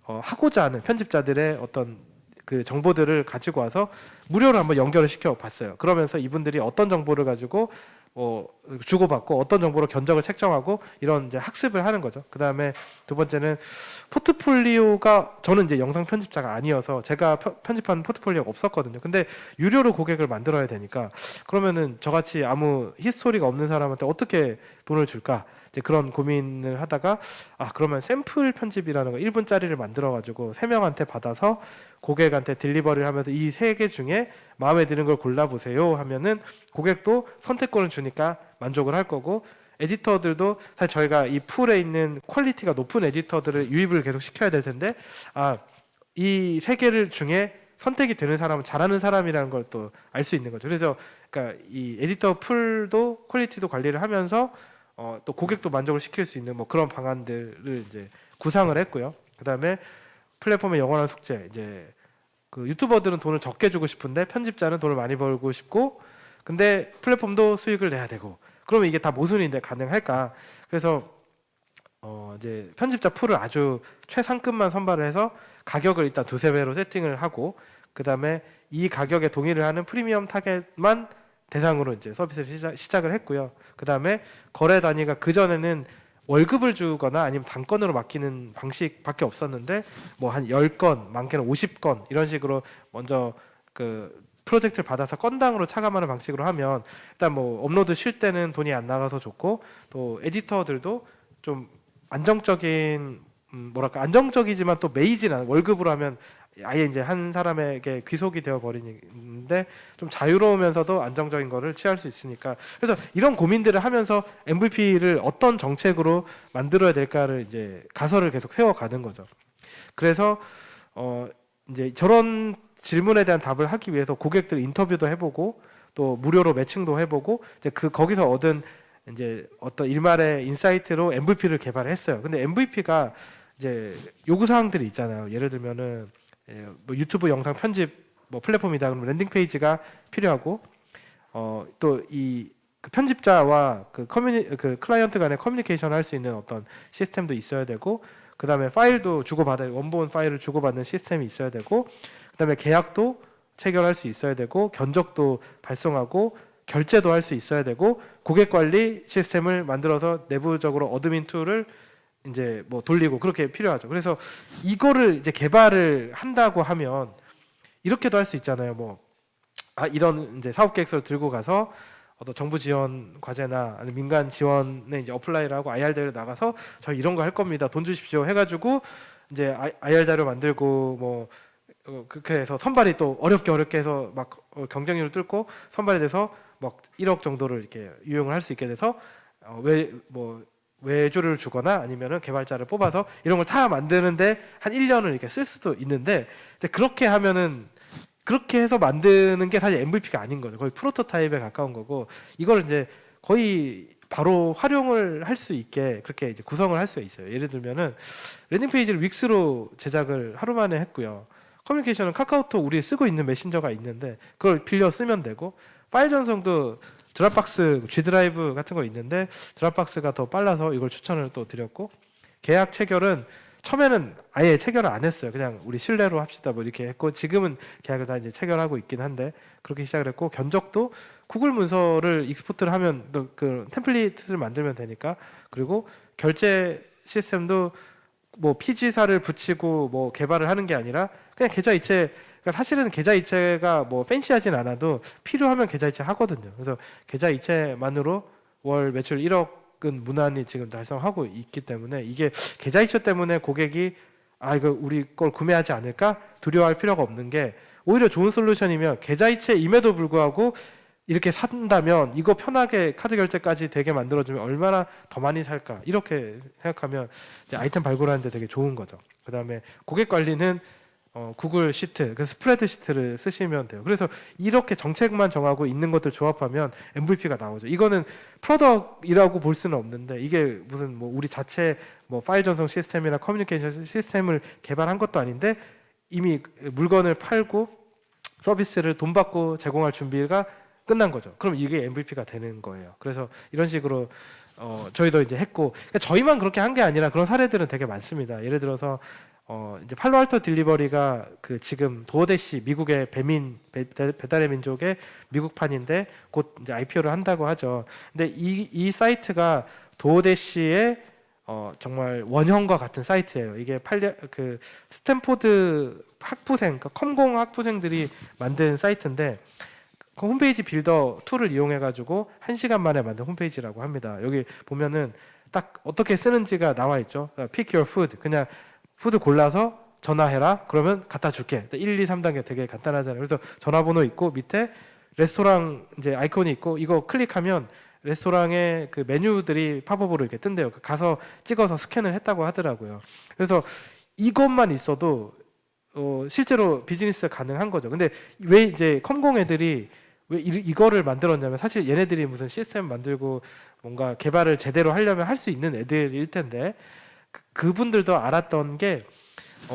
Speaker 2: 하고자 하는 편집자들의 어떤 그 정보들을 가지고 와서 무료로 한번 연결을 시켜 봤어요. 그러면서 이분들이 어떤 정보를 가지고 주고받고 어떤 정보로 견적을 책정하고 이런 이제 학습을 하는 거죠. 그 다음에 두 번째는 포트폴리오가 저는 이제 영상 편집자가 아니어서 제가 편집한 포트폴리오가 없었거든요. 근데 유료로 고객을 만들어야 되니까 그러면은 저같이 아무 히스토리가 없는 사람한테 어떻게 돈을 줄까? 이제 그런 고민을 하다가 그러면 샘플 편집이라는 거 1분짜리를 만들어 가지고 3명한테 받아서 고객한테 딜리버리를 하면서 이 3개 중에 마음에 드는 걸 골라보세요 하면은 고객도 선택권을 주니까 만족을 할 거고 에디터들도 사실 저희가 이 풀에 있는 퀄리티가 높은 에디터들을 유입을 계속 시켜야 될 텐데 이 3개를 중에 선택이 되는 사람은 잘하는 사람이라는 걸 또 알 수 있는 거죠. 그래서 그러니까 이 에디터 풀도 퀄리티도 관리를 하면서 또 고객도 만족을 시킬 수 있는 뭐 그런 방안들을 이제 구상을 했고요. 그다음에 플랫폼의 영원한 숙제 이제 그 유튜버들은 돈을 적게 주고 싶은데 편집자는 돈을 많이 벌고 싶고 근데 플랫폼도 수익을 내야 되고 그러면 이게 다 모순인데 가능할까? 그래서 이제 편집자 풀을 아주 최상급만 선발을 해서 가격을 일단 2~3배로 세팅을 하고 그다음에 이 가격에 동의를 하는 프리미엄 타겟만 대상으로 이제 서비스를 시작을 했고요. 그다음에 거래 단위가 그전에는 월급을 주거나 아니면 단건으로 맡기는 방식밖에 없었는데 뭐 한 10건, 많게는 50건 이런 식으로 먼저 그 프로젝트를 받아서 건당으로 차감하는 방식으로 하면 일단 뭐 업로드 쉴 때는 돈이 안 나가서 좋고 또 에디터들도 좀 안정적인 뭐랄까 안정적이지만 또 매이진 않은 월급으로 하면 아예 이제 한 사람에게 귀속이 되어 버리는데 좀 자유로우면서도 안정적인 거를 취할 수 있으니까 그래서 이런 고민들을 하면서 MVP를 어떤 정책으로 만들어야 될까를 이제 가설을 계속 세워가는 거죠. 그래서 이제 저런 질문에 대한 답을 하기 위해서 고객들 인터뷰도 해보고 또 무료로 매칭도 해보고 이제 거기서 얻은 이제 어떤 일말의 인사이트로 MVP를 개발했어요. 근데 MVP가 이제 요구 사항들이 있잖아요. 예를 들면은 뭐 유튜브 영상 편집 뭐 플랫폼이다 그러면 랜딩 페이지가 필요하고 또 이 그 편집자와 그 클라이언트 간의 커뮤니케이션을 할 수 있는 어떤 시스템도 있어야 되고 그다음에 파일도 주고받아야 원본 파일을 주고받는 시스템이 있어야 되고 그다음에 계약도 체결할 수 있어야 되고 견적도 발송하고 결제도 할 수 있어야 되고 고객 관리 시스템을 만들어서 내부적으로 어드민 툴을 이제 뭐 돌리고 그렇게 필요하죠. 그래서 이거를 이제 개발을 한다고 하면 이렇게도 할 수 있잖아요. 뭐 이런 이제 사업 계획서를 들고 가서 어떤 정부 지원 과제나 아니면 민간 지원에 이제 어플라이를 하고 IR 대회를 나가서 저희 이런 거 할 겁니다. 돈 주십시오 해가지고 이제 IR 자료 만들고 뭐 그렇게 해서 선발이 또 어렵게 해서 막 경쟁률을 뚫고 선발이 돼서 막 1억 정도를 이렇게 유용을 할 수 있게 돼서 외주를 주거나 아니면은 개발자를 뽑아서 이런 걸 다 만드는데 한 1년을 이렇게 쓸 수도 있는데, 근데 그렇게 해서 만드는 게 사실 MVP가 아닌 거죠. 거의 프로토타입에 가까운 거고, 이걸 이제 거의 바로 활용을 할 수 있게 그렇게 이제 구성을 할 수 있어요. 예를 들면은 랜딩 페이지를 윅스로 제작을 하루 만에 했고요. 커뮤니케이션은 카카오톡 우리 쓰고 있는 메신저가 있는데 그걸 빌려 쓰면 되고, 파일 전송도 드랍박스 G 드라이브 같은 거 있는데 드랍박스가 더 빨라서 이걸 추천을 또 드렸고, 계약 체결은 처음에는 아예 체결을 안 했어요. 그냥 우리 신뢰로 합시다 뭐 이렇게 했고, 지금은 계약을 다 이제 체결하고 있긴 한데 그렇게 시작을 했고, 견적도 구글 문서를 익스포트를 하면 또 그 템플릿을 만들면 되니까, 그리고 결제 시스템도 뭐 PG사를 붙이고 뭐 개발을 하는 게 아니라 그냥 계좌이체, 그러니까 사실은 계좌이체가 뭐 팬시하진 않아도 필요하면 계좌이체 하거든요. 그래서 계좌이체만으로 월 매출 1억은 무난히 지금 달성하고 있기 때문에, 이게 계좌이체 때문에 고객이 이거 우리 걸 구매하지 않을까 두려워할 필요가 없는 게, 오히려 좋은 솔루션이면 계좌이체임에도 불구하고 이렇게 산다면 이거 편하게 카드 결제까지 되게 만들어주면 얼마나 더 많이 살까, 이렇게 생각하면 이제 아이템 발굴하는데 되게 좋은 거죠. 그 다음에 고객 관리는 구글 시트, 그 스프레드 시트를 쓰시면 돼요. 그래서 이렇게 정책만 정하고 있는 것들 조합하면 MVP가 나오죠. 이거는 프로덕이라고 볼 수는 없는데, 이게 무슨 뭐 우리 자체 뭐 파일 전송 시스템이나 커뮤니케이션 시스템을 개발한 것도 아닌데 이미 물건을 팔고 서비스를 돈 받고 제공할 준비가 끝난 거죠. 그럼 이게 MVP가 되는 거예요. 그래서 이런 식으로 저희도 이제 했고, 그러니까 저희만 그렇게 한 게 아니라 그런 사례들은 되게 많습니다. 예를 들어서 이제 팔로알토 딜리버리가 그 지금 도어대시, 미국의 배달의 민족의 미국판인데 곧 이제 IPO를 한다고 하죠. 근데 이 사이트가 도어대시의 정말 원형과 같은 사이트예요. 이게 그 스탠포드 학부생, 그러니까 컴공 학부생들이 만든 사이트인데, 그 홈페이지 빌더 툴을 이용해 가지고 1시간 만에 만든 홈페이지라고 합니다. 여기 보면은 딱 어떻게 쓰는지가 나와 있죠. Pick your food. 그냥 푸드 골라서 전화해라. 그러면 갖다 줄게. 1, 2, 3단계 되게 간단하잖아요. 그래서 전화번호 있고 밑에 레스토랑 이제 아이콘이 있고, 이거 클릭하면 레스토랑의 그 메뉴들이 팝업으로 이렇게 뜬대요. 가서 찍어서 스캔을 했다고 하더라고요. 그래서 이것만 있어도 실제로 비즈니스 가능한 거죠. 근데 왜 이제 컴공 애들이 왜 이거를 만들었냐면, 사실 얘네들이 무슨 시스템 만들고 뭔가 개발을 제대로 하려면 할 수 있는 애들일 텐데, 그분들도 알았던 게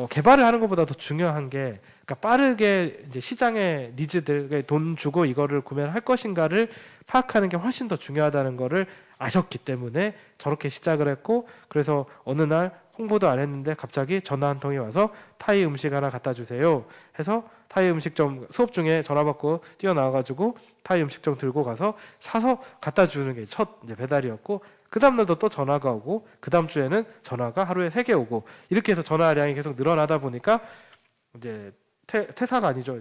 Speaker 2: 개발을 하는 것보다 더 중요한 게, 그러니까 빠르게 이제 시장의 니즈들, 그러니까 돈 주고 이거를 구매를 할 것인가를 파악하는 게 훨씬 더 중요하다는 거를 아셨기 때문에 저렇게 시작을 했고, 그래서 어느 날 홍보도 안 했는데 갑자기 전화 한 통이 와서 타이 음식 하나 갖다 주세요 해서 타이 음식점 수업 중에 전화 받고 뛰어나와가지고 타이 음식점 들고 가서 사서 갖다 주는 게 첫 이제 배달이었고, 그 다음 날도 또 전화가 오고, 그 다음 주에는 전화가 하루에 3개 오고, 이렇게 해서 전화량이 계속 늘어나다 보니까 이제 퇴사가 아니죠.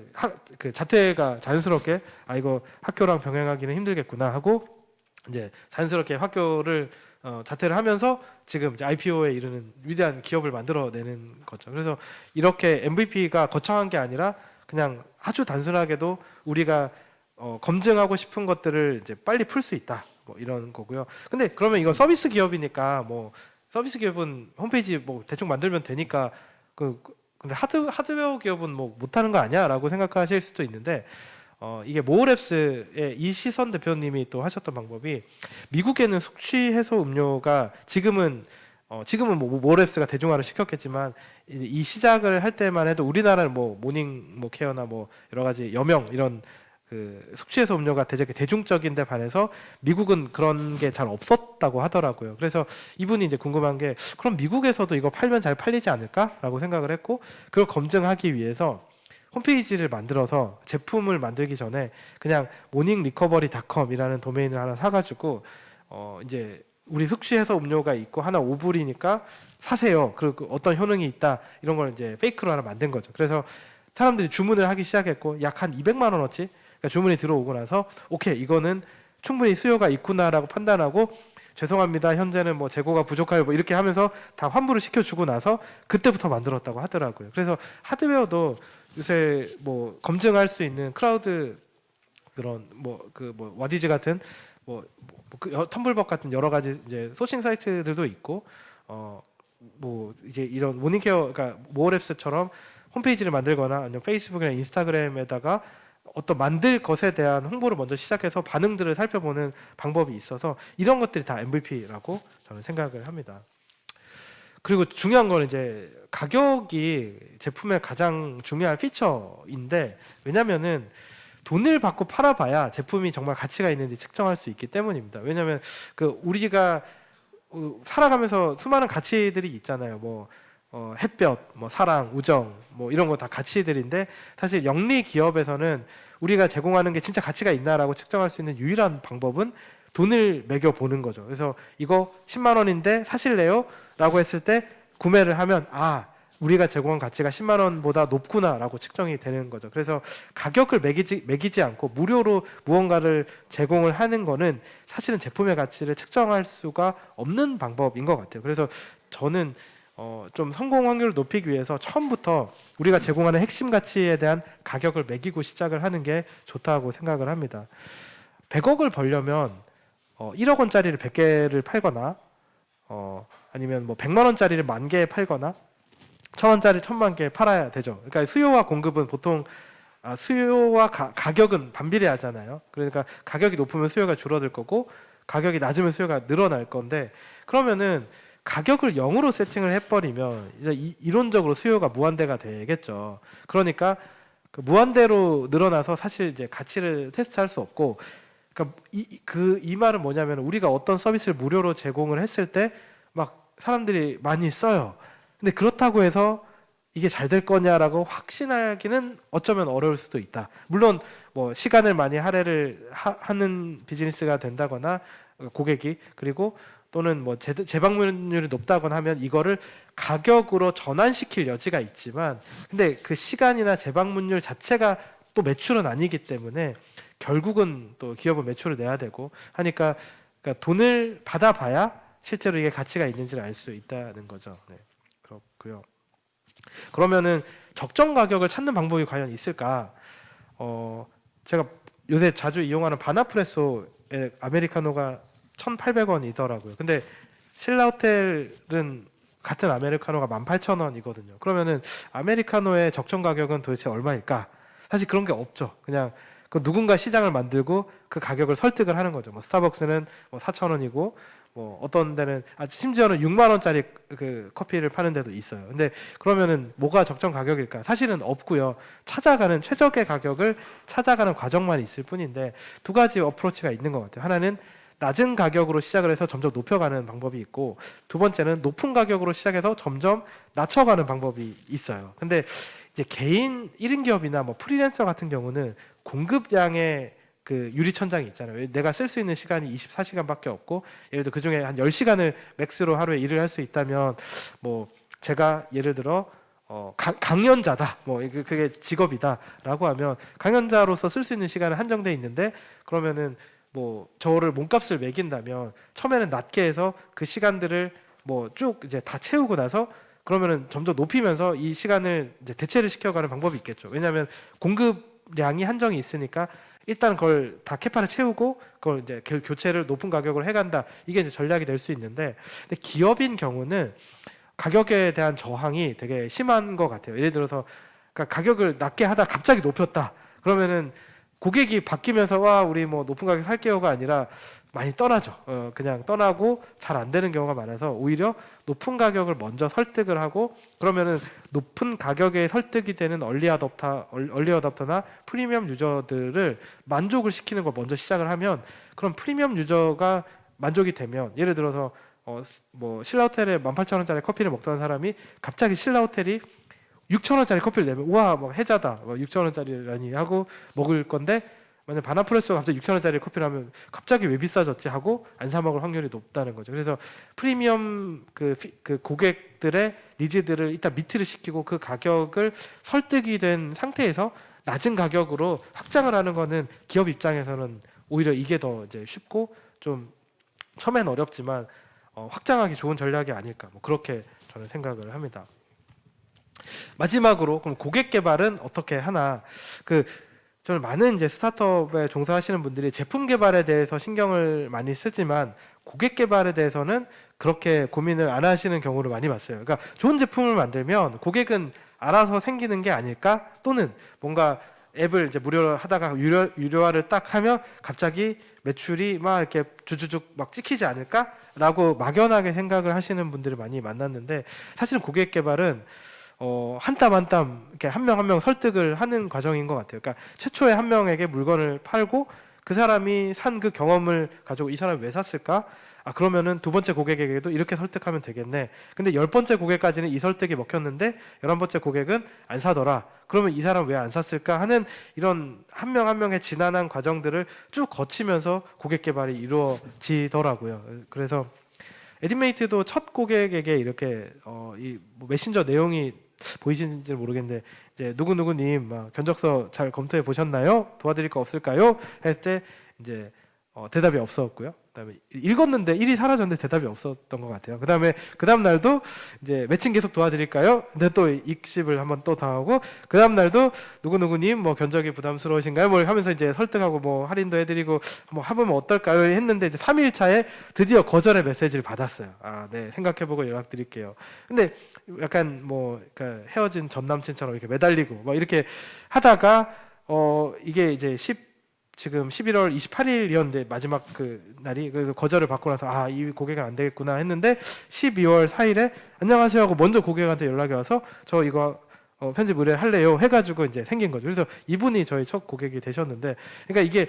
Speaker 2: 그 자퇴가 자연스럽게 이거 학교랑 병행하기는 힘들겠구나 하고 이제 자연스럽게 학교를 자퇴를 하면서 지금 이제 IPO에 이르는 위대한 기업을 만들어내는 거죠. 그래서 이렇게 MVP가 거창한 게 아니라 그냥 아주 단순하게도 우리가 검증하고 싶은 것들을 이제 빨리 풀 수 있다. 뭐 이런 거고요. 근데 그러면 이거 서비스 기업이니까 뭐 서비스 기업은 홈페이지 뭐 대충 만들면 되니까 근데 하드웨어 기업은 뭐 못하는 거 아니야라고 생각하실 수도 있는데, 이게 모어랩스의 이시선 대표님이 또 하셨던 방법이, 미국에는 숙취 해소 음료가 지금은 뭐 모어랩스가 대중화를 시켰겠지만, 이 시작을 할 때만 해도 우리나라는 뭐 모닝 뭐 케어나 뭐 여러 가지 여명 이런 그 숙취 해소 음료가 되게 대중적인 데 반해서 미국은 그런 게 잘 없었다고 하더라고요. 그래서 이분이 이제 궁금한 게, 그럼 미국에서도 이거 팔면 잘 팔리지 않을까라고 생각을 했고, 그걸 검증하기 위해서 홈페이지를 만들어서 제품을 만들기 전에 그냥 morninglicovery.com이라는 도메인을 하나 사가지고 이제 우리 숙취 해소 음료가 있고 하나 5불이니까 사세요. 그리고 어떤 효능이 있다 이런 걸 이제 페이크로 하나 만든 거죠. 그래서 사람들이 주문을 하기 시작했고, 약 한 200만 원어치 그러니까 주문이 들어오고 나서 오케이 이거는 충분히 수요가 있구나라고 판단하고 죄송합니다. 현재는 뭐 재고가 부족해요. 뭐 이렇게 하면서 다 환불을 시켜주고 나서 그때부터 만들었다고 하더라고요. 그래서 하드웨어도 요새 뭐 검증할 수 있는 클라우드 그런 뭐 와디즈 같은 텀블벅 같은 여러 가지 이제 소싱 사이트들도 있고 뭐 이제 이런 모닝케어 그러니까 모어랩스처럼 홈페이지를 만들거나 아니면 페이스북이나 인스타그램에다가 어떤 만들 것에 대한 홍보를 먼저 시작해서 반응들을 살펴보는 방법이 있어서 이런 것들이 다 MVP라고 저는 생각을 합니다. 그리고 중요한 건 이제 가격이 제품의 가장 중요한 피처인데 왜냐면은 돈을 받고 팔아봐야 제품이 정말 가치가 있는지 측정할 수 있기 때문입니다. 왜냐하면 그 우리가 살아가면서 수많은 가치들이 있잖아요. 뭐 햇볕, 뭐 사랑, 우정, 뭐 이런 거 다 가치들인데 사실 영리 기업에서는 우리가 제공하는 게 진짜 가치가 있나라고 측정할 수 있는 유일한 방법은 돈을 매겨 보는 거죠. 그래서 이거 10만 원인데 사실래요? 라고 했을 때 구매를 하면 우리가 제공한 가치가 10만 원보다 높구나라고 측정이 되는 거죠. 그래서 가격을 매기지 않고 무료로 무언가를 제공을 하는 거는 사실은 제품의 가치를 측정할 수가 없는 방법인 것 같아요. 그래서 저는 좀 성공 확률을 높이기 위해서 처음부터 우리가 제공하는 핵심 가치에 대한 가격을 매기고 시작을 하는 게 좋다고 생각을 합니다. 100억을 벌려면 1억 원짜리를 100개를 팔거나 아니면 뭐 100만 원짜리를 10,000개 팔거나 1,000원짜리 1,000만 개 팔아야 되죠. 그러니까 수요와 공급은 보통 수요와 가격은 반비례하잖아요. 그러니까 가격이 높으면 수요가 줄어들 거고 가격이 낮으면 수요가 늘어날 건데 그러면은 가격을 0으로 세팅을 해버리면 이제 이론적으로 수요가 무한대가 되겠죠. 그러니까 그 무한대로 늘어나서 사실 이제 가치를 테스트할 수 없고, 그러니까 이 말은 뭐냐면 우리가 어떤 서비스를 무료로 제공을 했을 때 막 사람들이 많이 써요. 근데 그렇다고 해서 이게 잘 될 거냐라고 확신하기는 어쩌면 어려울 수도 있다. 물론 뭐 시간을 많이 할애를 하는 비즈니스가 된다거나 고객이 그리고 또는 뭐 재방문율이 높다거나 하면 이거를 가격으로 전환시킬 여지가 있지만 근데 그 시간이나 재방문율 자체가 또 매출은 아니기 때문에 결국은 또 기업은 매출을 내야 되고 하니까 그러니까 돈을 받아봐야 실제로 이게 가치가 있는지를 알 수 있다는 거죠. 네, 그렇고요. 그러면은 적정 가격을 찾는 방법이 과연 있을까? 제가 요새 자주 이용하는 바나프레소의 아메리카노가 1,800원이더라고요. 근데 신라호텔은 같은 아메리카노가 18,000원이거든요. 그러면은 아메리카노의 적정 가격은 도대체 얼마일까? 사실 그런 게 없죠. 그냥 그 누군가 시장을 만들고 그 가격을 설득을 하는 거죠. 뭐 스타벅스는 뭐 4,000원이고 뭐 어떤 데는 심지어는 6만 원짜리 그 커피를 파는 데도 있어요. 근데 그러면은 뭐가 적정 가격일까? 사실은 없고요. 찾아가는 최적의 가격을 찾아가는 과정만 있을 뿐인데 두 가지 어프로치가 있는 것 같아요. 하나는 낮은 가격으로 시작을 해서 점점 높여가는 방법이 있고 두 번째는 높은 가격으로 시작해서 점점 낮춰가는 방법이 있어요. 근데 이제 개인 1인 기업이나 뭐 프리랜서 같은 경우는 공급량의 그 유리천장이 있잖아요. 내가 쓸 수 있는 시간이 24시간밖에 없고 예를 들어 그중에 한 10시간을 맥스로 하루에 일을 할 수 있다면 뭐 제가 예를 들어 강연자다. 뭐 그게 직업이다라고 하면 강연자로서 쓸 수 있는 시간은 한정돼 있는데 그러면은 뭐 저를 몸값을 매긴다면 처음에는 낮게 해서 그 시간들을 뭐 쭉 이제 다 채우고 나서 그러면은 점점 높이면서 이 시간을 이제 대체를 시켜가는 방법이 있겠죠. 왜냐하면 공급량이 한정이 있으니까 일단 그걸 다 캐파를 채우고 그걸 이제 교체를 높은 가격으로 해간다. 이게 이제 전략이 될 수 있는데 근데 기업인 경우는 가격에 대한 저항이 되게 심한 것 같아요. 예를 들어서 그러니까 가격을 낮게 하다 갑자기 높였다. 그러면은 고객이 바뀌면서 와 우리 뭐 높은 가격 살게요가 아니라 많이 떠나죠. 그냥 떠나고 잘 안 되는 경우가 많아서 오히려 높은 가격을 먼저 설득을 하고 그러면은 높은 가격에 설득이 되는 얼리 어답터나 프리미엄 유저들을 만족을 시키는 걸 먼저 시작을 하면 그럼 프리미엄 유저가 만족이 되면 예를 들어서 뭐 신라호텔에 18,000원짜리 커피를 먹던 사람이 갑자기 신라호텔이 6,000원짜리 커피를 내면 우와 뭐 해자다 6,000원짜리라니 하고 먹을 건데 만약 바나프레소가 갑자기 6,000원짜리 커피를 하면 갑자기 왜 비싸졌지 하고 안 사 먹을 확률이 높다는 거죠. 그래서 프리미엄 그 고객들의 니즈들을 일단 미트를 시키고 그 가격을 설득이 된 상태에서 낮은 가격으로 확장을 하는 거는 기업 입장에서는 오히려 이게 더 이제 쉽고 좀 처음엔 어렵지만 확장하기 좋은 전략이 아닐까 뭐 그렇게 저는 생각을 합니다. 마지막으로 그럼 고객 개발은 어떻게 하나 저는 많은 이제 스타트업에 종사하시는 분들이 제품 개발에 대해서 신경을 많이 쓰지만 고객 개발에 대해서는 그렇게 고민을 안 하시는 경우를 많이 봤어요. 그러니까 좋은 제품을 만들면 고객은 알아서 생기는 게 아닐까? 또는 뭔가 앱을 이제 무료로 하다가 유료화를 딱 하면 갑자기 매출이 막 이렇게 주주죽 막 찍히지 않을까라고 막연하게 생각을 하시는 분들을 많이 만났는데 사실은 고객 개발은 한 땀 한 땀 이렇게 한 명 한 명 설득을 하는 과정인 것 같아요. 그러니까 최초에 한 명에게 물건을 팔고 그 사람이 산 그 경험을 가지고 이 사람이 왜 샀을까? 아 그러면은 두 번째 고객에게도 이렇게 설득하면 되겠네. 근데 10번째 고객까지는 이 설득이 먹혔는데 11번째 고객은 안 사더라. 그러면 이 사람 왜 안 샀을까 하는 이런 한 명 한 명의 지난한 과정들을 쭉 거치면서 고객 개발이 이루어지더라고요. 그래서 에디메이트도 첫 고객에게 이렇게 뭐 메신저 내용이 보이시는지 모르겠는데 이제 누구누구님 막 견적서 잘 검토해 보셨나요? 도와드릴 거 없을까요? 할 때 이제 대답이 없었고요. 그다음에 읽었는데 일이 사라졌는데 대답이 없었던 것 같아요. 그다음에 그다음 날도 이제 매칭 계속 도와드릴까요? 근데 또 익십을 한번 또 당하고 그다음 날도 누구누구님 뭐 견적이 부담스러우신가요? 뭐 하면서 이제 설득하고 뭐 할인도 해드리고 뭐 해보면 어떨까요? 했는데 이제 3일 차에 드디어 거절의 메시지를 받았어요. 아, 네 생각해보고 연락드릴게요. 근데 약간 뭐 그러니까 헤어진 전 남친처럼 이렇게 매달리고 뭐 이렇게 하다가 이게 이제 지금 11월 28일이었는데 마지막 그 날이 그래서 거절을 받고 나서 아 이 고객은 안 되겠구나 했는데 12월 4일에 안녕하세요 하고 먼저 고객한테 연락이 와서 저 이거 편집 의뢰할래요 해가지고 이제 생긴 거죠. 그래서 이분이 저희 첫 고객이 되셨는데 그러니까 이게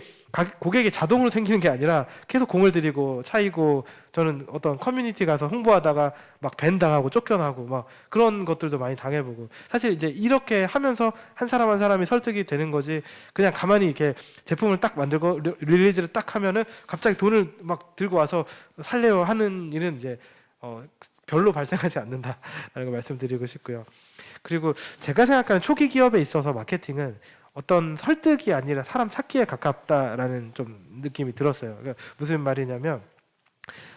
Speaker 2: 고객이 자동으로 생기는 게 아니라 계속 공을 들이고 차이고 저는 어떤 커뮤니티 가서 홍보하다가 막 밴 당하고 쫓겨나고 막 그런 것들도 많이 당해보고 사실 이제 이렇게 하면서 한 사람 한 사람이 설득이 되는 거지 그냥 가만히 이렇게 제품을 딱 만들고 릴리즈를 딱 하면은 갑자기 돈을 막 들고 와서 살래요 하는 일은 이제 별로 발생하지 않는다라는 거 말씀드리고 싶고요. 그리고 제가 생각하는 초기 기업에 있어서 마케팅은 어떤 설득이 아니라 사람 찾기에 가깝다라는 좀 느낌이 들었어요. 그러니까 무슨 말이냐면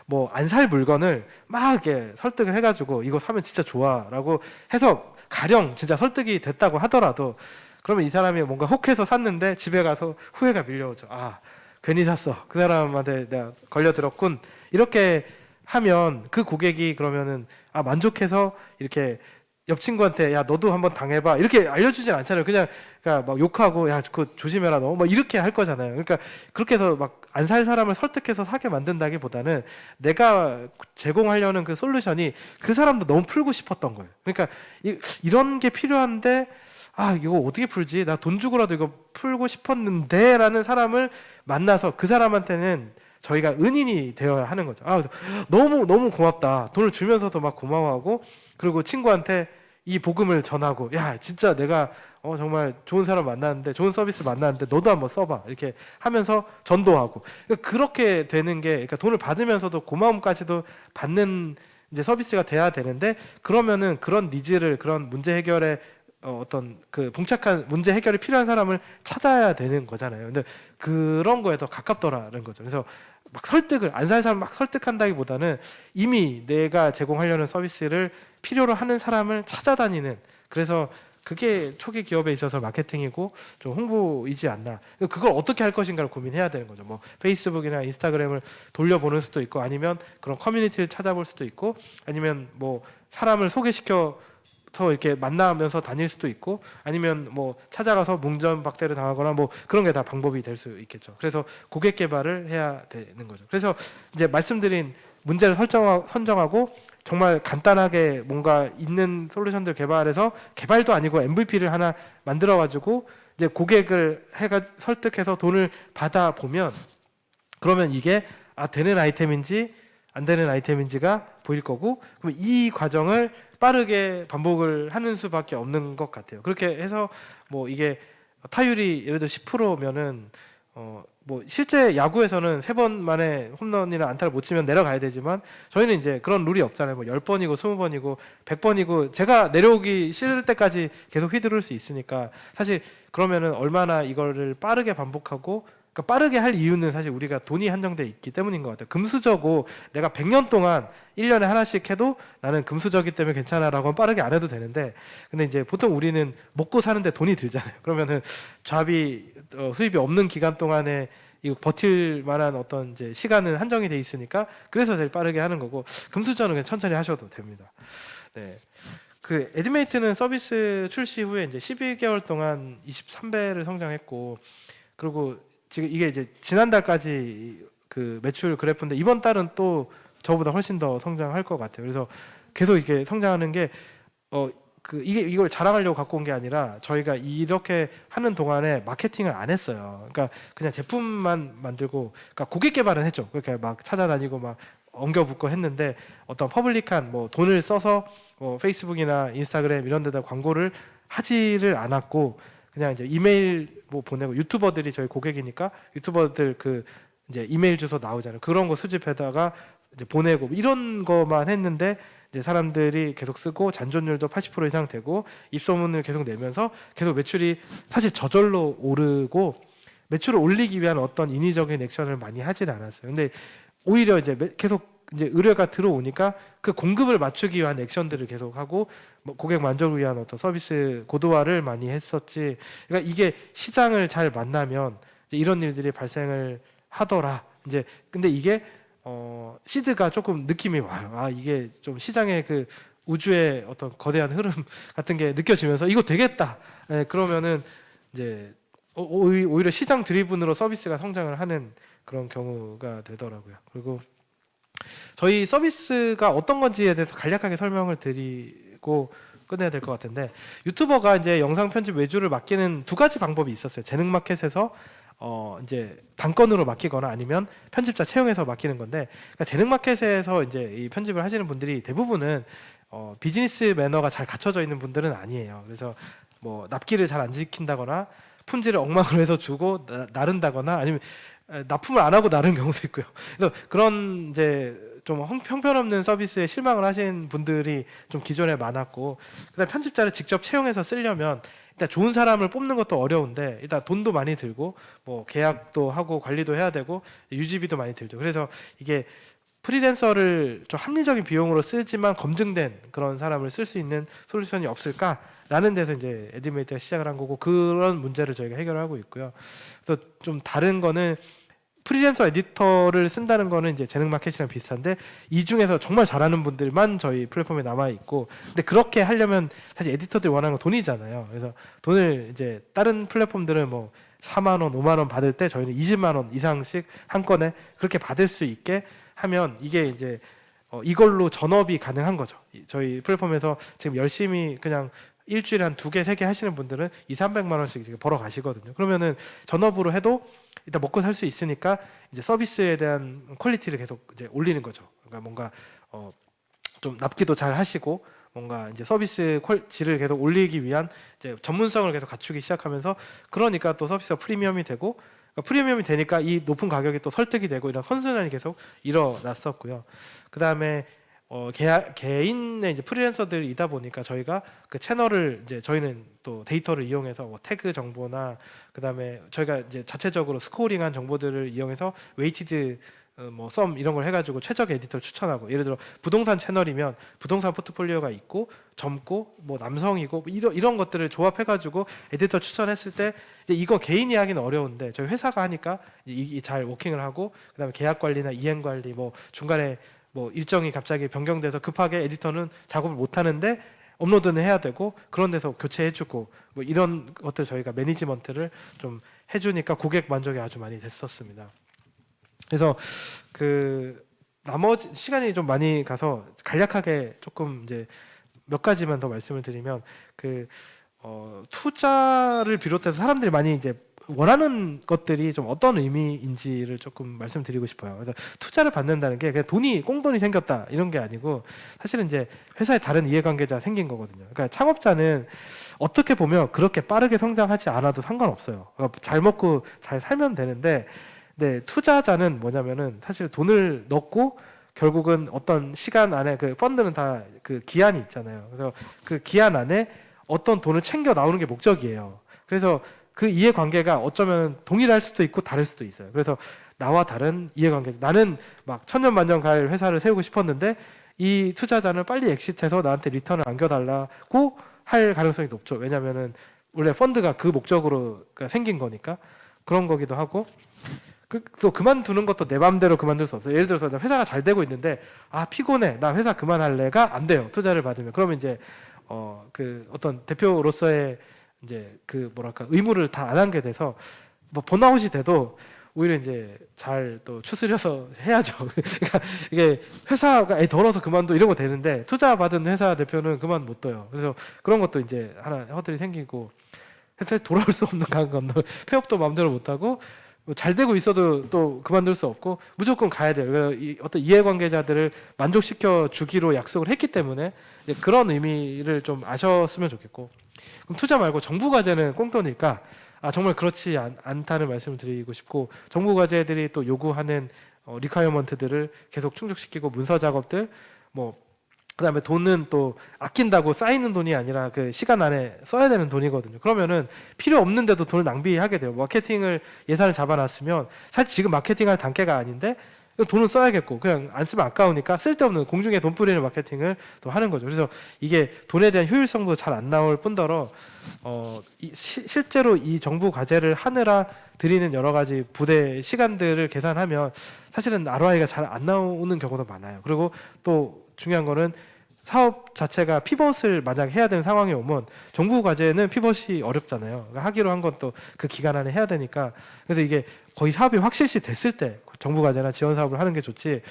Speaker 2: 뭐 안 살 물건을 막 이렇게 설득을 해가지고 이거 사면 진짜 좋아라고 해서 가령 진짜 설득이 됐다고 하더라도 그러면 이 사람이 뭔가 혹해서 샀는데 집에 가서 후회가 밀려오죠. 아 괜히 샀어. 그 사람한테 내가 걸려들었군. 이렇게 하면 그 고객이 그러면은 아 만족해서 이렇게 옆 친구한테 야 너도 한번 당해봐 이렇게 알려주진 않잖아요. 그러니까 막 욕하고 야 그거 조심해라 너 뭐 이렇게 할 거잖아요. 그러니까 그렇게 해서 막 안 살 사람을 설득해서 사게 만든다기보다는 내가 제공하려는 그 솔루션이 그 사람도 너무 풀고 싶었던 거예요. 그러니까 이런 게 필요한데 아 이거 어떻게 풀지? 나 돈 주고라도 이거 풀고 싶었는데 라는 사람을 만나서 그 사람한테는 저희가 은인이 되어야 하는 거죠. 아 너무 고맙다. 돈을 주면서도 막 고마워하고 그리고 친구한테 이 복음을 전하고 야 진짜 내가 정말 좋은 사람 만났는데 좋은 서비스 만났는데 너도 한번 써봐 이렇게 하면서 전도하고 그러니까 그렇게 되는 게 그러니까 돈을 받으면서도 고마움까지도 받는 이제 서비스가 돼야 되는데 그러면은 그런 니즈를 그런 문제 해결에 어떤 그 봉착한 문제 해결이 필요한 사람을 찾아야 되는 거잖아요. 근데 그런 거에 더 가깝더라는 거죠. 그래서 막 설득을 안 살 사람 막 설득한다기보다는 이미 내가 제공하려는 서비스를 필요로 하는 사람을 찾아다니는 그래서 그게 초기 기업에 있어서 마케팅이고 좀 홍보이지 않나. 그걸 어떻게 할 것인가를 고민해야 되는 거죠. 뭐 페이스북이나 인스타그램을 돌려보는 수도 있고 아니면 그런 커뮤니티를 찾아볼 수도 있고 아니면 뭐 사람을 소개시켜 서 이렇게 만나면서 다닐 수도 있고 아니면 뭐 찾아가서 뭉전박대를 당하거나 뭐 그런 게 다 방법이 될 수 있겠죠. 그래서 고객 개발을 해야 되는 거죠. 그래서 이제 말씀드린 문제를 선정하고 정말 간단하게 뭔가 있는 솔루션들 개발해서 개발도 아니고 MVP를 하나 만들어 가지고 이제 고객을 설득해서 돈을 받아 보면 그러면 이게 되는 아이템인지 안 되는 아이템인지가 보일 거고 그럼 이 과정을 빠르게 반복을 하는 수밖에 없는 것 같아요. 그렇게 해서 뭐 이게 타율이 예를 들어 10%면은 뭐 실제 야구에서는 3번 만에 홈런이나 안타를 못 치면 내려가야 되지만 저희는 이제 그런 룰이 없잖아요. 뭐 10번이고 20번이고 100번이고 제가 내려오기 싫을 때까지 계속 휘두를 수 있으니까 사실 그러면은 얼마나 이거를 빠르게 반복하고 그러니까 빠르게 할 이유는 사실 우리가 돈이 한정돼 있기 때문인 것 같아요. 금수저고 내가 100년 동안 1년에 하나씩 해도 나는 금수저기 때문에 괜찮아라고 하면 빠르게 안 해도 되는데, 근데 이제 보통 우리는 먹고 사는데 돈이 들잖아요. 그러면은 잡이 수입이 없는 기간 동안에 이거 버틸 만한 어떤 이제 시간은 한정이 돼 있으니까 그래서 제일 빠르게 하는 거고, 금수저는 그냥 천천히 하셔도 됩니다. 네. 그 에디메이트는 서비스 출시 후에 이제 12개월 동안 23배를 성장했고, 그리고 지금 이게 이제 지난달까지 그 매출 그래프인데 이번 달은 또 저보다 훨씬 더 성장할 것 같아요. 그래서 계속 이게 성장하는 게 이걸 자랑하려고 갖고 온 게 아니라 저희가 이렇게 하는 동안에 마케팅을 안 했어요. 그러니까 그냥 제품만 만들고, 그러니까 고객 개발은 했죠. 그렇게 막 찾아다니고 막 엉겨붙고 했는데, 어떤 퍼블릭한 뭐 돈을 써서 페이스북이나 인스타그램 이런 데다 광고를 하지를 않았고, 그냥 이제 이메일 뭐 보내고, 유튜버들이 저희 고객이니까 유튜버들 그 이제 이메일 주소 나오잖아요. 그런 거 수집해다가 이제 보내고 이런 거만 했는데, 이제 사람들이 계속 쓰고 잔존율도 80% 이상 되고 입소문을 계속 내면서 계속 매출이 사실 저절로 오르고, 매출을 올리기 위한 어떤 인위적인 액션을 많이 하진 않았어요. 근데 오히려 이제 계속 이제 의뢰가 들어오니까 그 공급을 맞추기 위한 액션들을 계속 하고, 뭐 고객 만족을 위한 어떤 서비스 고도화를 많이 했었지. 그러니까 이게 시장을 잘 만나면 이제 이런 일들이 발생을 하더라. 이제 근데 이게 시드가 조금 느낌이 와요. 아, 이게 좀 시장의 그 우주의 어떤 거대한 흐름 같은 게 느껴지면서 이거 되겠다. 네, 그러면은 이제 오히려 시장 드리븐으로 서비스가 성장을 하는 그런 경우가 되더라고요. 그리고 저희 서비스가 어떤 건지에 대해서 간략하게 설명을 드리고 끝내야 될 것 같은데, 유튜버가 이제 영상 편집 외주를 맡기는 두 가지 방법이 있었어요. 재능 마켓에서 이제 단건으로 맡기거나 아니면 편집자 채용해서 맡기는 건데, 그러니까 재능 마켓에서 이제 이 편집을 하시는 분들이 대부분은 비즈니스 매너가 잘 갖춰져 있는 분들은 아니에요. 그래서 뭐 납기를 잘 안 지킨다거나 품질을 엉망으로 해서 주고 나른다거나, 아니면 납품을 안 하고 나른 경우도 있고요. 그래서 그런 이제 좀 형편없는 서비스에 실망을 하신 분들이 좀 기존에 많았고, 그다음 편집자를 직접 채용해서 쓰려면 일단 좋은 사람을 뽑는 것도 어려운데 일단 돈도 많이 들고 뭐 계약도 하고 관리도 해야 되고 유지비도 많이 들죠. 그래서 이게 프리랜서를 좀 합리적인 비용으로 쓰지만 검증된 그런 사람을 쓸 수 있는 솔루션이 없을까라는 데서 이제 에디메이트가 시작을 한 거고, 그런 문제를 저희가 해결하고 있고요. 그래서 좀 다른 거는, 프리랜서 에디터를 쓴다는 거는 이제 재능 마켓이랑 비슷한데 이 중에서 정말 잘하는 분들만 저희 플랫폼에 남아 있고, 근데 그렇게 하려면 사실 에디터들이 원하는 건 돈이잖아요. 그래서 돈을 이제 다른 플랫폼들은 뭐 4만 원, 5만 원 받을 때 저희는 20만 원 이상씩 한 건에 그렇게 받을 수 있게 하면 이게 이제 이걸로 전업이 가능한 거죠. 저희 플랫폼에서 지금 열심히 그냥 일주일에 한 2개, 3개 하시는 분들은 200~300만 원씩 지금 벌어 가시거든요. 그러면은 전업으로 해도 일단 먹고 살 수 있으니까 이제 서비스에 대한 퀄리티를 계속 이제 올리는 거죠. 그러니까 뭔가 좀 납기도 잘 하시고 뭔가 이제 서비스 질을 계속 올리기 위한 이제 전문성을 계속 갖추기 시작하면서, 그러니까 또 서비스가 프리미엄이 되고, 그러니까 프리미엄이 되니까 이 높은 가격이 또 설득이 되고, 이런 선순환이 계속 일어났었고요. 그 다음에 개인의 이제 프리랜서들이다 보니까 저희가 그 채널을 이제 저희는 또 데이터를 이용해서 뭐 태그 정보나, 그다음에 저희가 이제 자체적으로 스코어링한 정보들을 이용해서 웨이티드 뭐 썸 이런 걸 해가지고 최적 에디터를 추천하고, 예를 들어 부동산 채널이면 부동산 포트폴리오가 있고 젊고 뭐 남성이고 뭐 이런 것들을 조합해가지고 에디터 추천했을 때 이제 이거 개인이 하기는 어려운데 저희 회사가 하니까 이 잘 워킹을 하고, 그다음에 계약 관리나 이행 관리, 뭐 중간에 뭐 일정이 갑자기 변경돼서 급하게 에디터는 작업을 못 하는데 업로드는 해야 되고, 그런 데서 교체해주고 뭐 이런 것들 저희가 매니지먼트를 좀 해주니까 고객 만족이 아주 많이 됐었습니다. 그래서 그 나머지 시간이 좀 많이 가서 간략하게 조금 이제 몇 가지만 더 말씀을 드리면, 그 투자를 비롯해서 사람들이 많이 이제 원하는 것들이 좀 어떤 의미인지를 조금 말씀드리고 싶어요. 그래서 투자를 받는다는 게 그냥 꽁돈이 생겼다 이런 게 아니고, 사실은 이제 회사에 다른 이해관계자 생긴 거거든요. 그러니까 창업자는 어떻게 보면 그렇게 빠르게 성장하지 않아도 상관없어요. 그러니까 잘 먹고 잘 살면 되는데, 네, 투자자는 뭐냐면은 사실 돈을 넣고 결국은 어떤 시간 안에, 그 펀드는 다 그 기한이 있잖아요. 그래서 그 기한 안에 어떤 돈을 챙겨 나오는 게 목적이에요. 그래서 그 이해관계가 어쩌면 동일할 수도 있고 다를 수도 있어요. 그래서 나와 다른 이해관계. 나는 막 천년만년 갈 회사를 세우고 싶었는데 이 투자자는 빨리 엑시트해서 나한테 리턴을 안겨달라고 할 가능성이 높죠. 왜냐하면은 원래 펀드가 그 목적으로 생긴 거니까 그런 거기도 하고 또 그만두는 것도 내 맘대로 그만둘 수 없어요. 예를 들어서 나 회사가 잘 되고 있는데 아 피곤해 나 회사 그만할래가 안 돼요. 투자를 받으면 그러면 이제 그 어떤 대표로서의 이제 그 뭐랄까 의무를 다 안 하게 돼서 뭐 번아웃이 돼도 오히려 이제 잘 또 추스려서 해야죠. 그러니까 이게 회사가 더러서 그만둬 이런 거 되는데 투자 받은 회사 대표는 그만 못 둬요. 그래서 그런 것도 이제 하나 허들이 생기고 회사에 돌아올 수 없는 간 건너 폐업도 마음대로 못 하고 뭐잘 되고 있어도 또 그만둘 수 없고 무조건 가야 돼요. 그래서 어떤 이해관계자들을 만족시켜 주기로 약속을 했기 때문에 이제 그런 의미를 좀 아셨으면 좋겠고 그럼 투자 말고 정부 과제는 꽁돈일까? 정말 그렇지 않다는 말씀을 드리고 싶고 정부 과제들이 또 요구하는 리퀘어먼트들을 계속 충족시키고 문서 작업들 뭐 그다음에 돈은 또 아낀다고 쌓이는 돈이 아니라 그 시간 안에 써야 되는 돈이거든요. 그러면은 필요 없는데도 돈을 낭비하게 돼요. 마케팅을 예산을 잡아놨으면 사실 지금 마케팅할 단계가 아닌데 돈을 써야겠고 그냥 안 쓰면 아까우니까 쓸데없는 공중에 돈 뿌리는 마케팅을 또 하는 거죠. 그래서 이게 돈에 대한 효율성도 잘 안 나올 뿐더러 실제로 이 정부 과제를 하느라 들이는 여러 가지 부대 시간들을 계산하면 사실은 ROI가 잘 안 나오는 경우도 많아요. 그리고 또 중요한 거는 사업 자체가 피벗을 만약 해야 되는 상황이 오면 정부 과제는 피벗이 어렵잖아요. 그러니까 하기로 한 건 또 그 기간 안에 해야 되니까 그래서 이게 거의 사업이 확실시 됐을 때 정부 과제나 지원 사업을 하는 게 좋지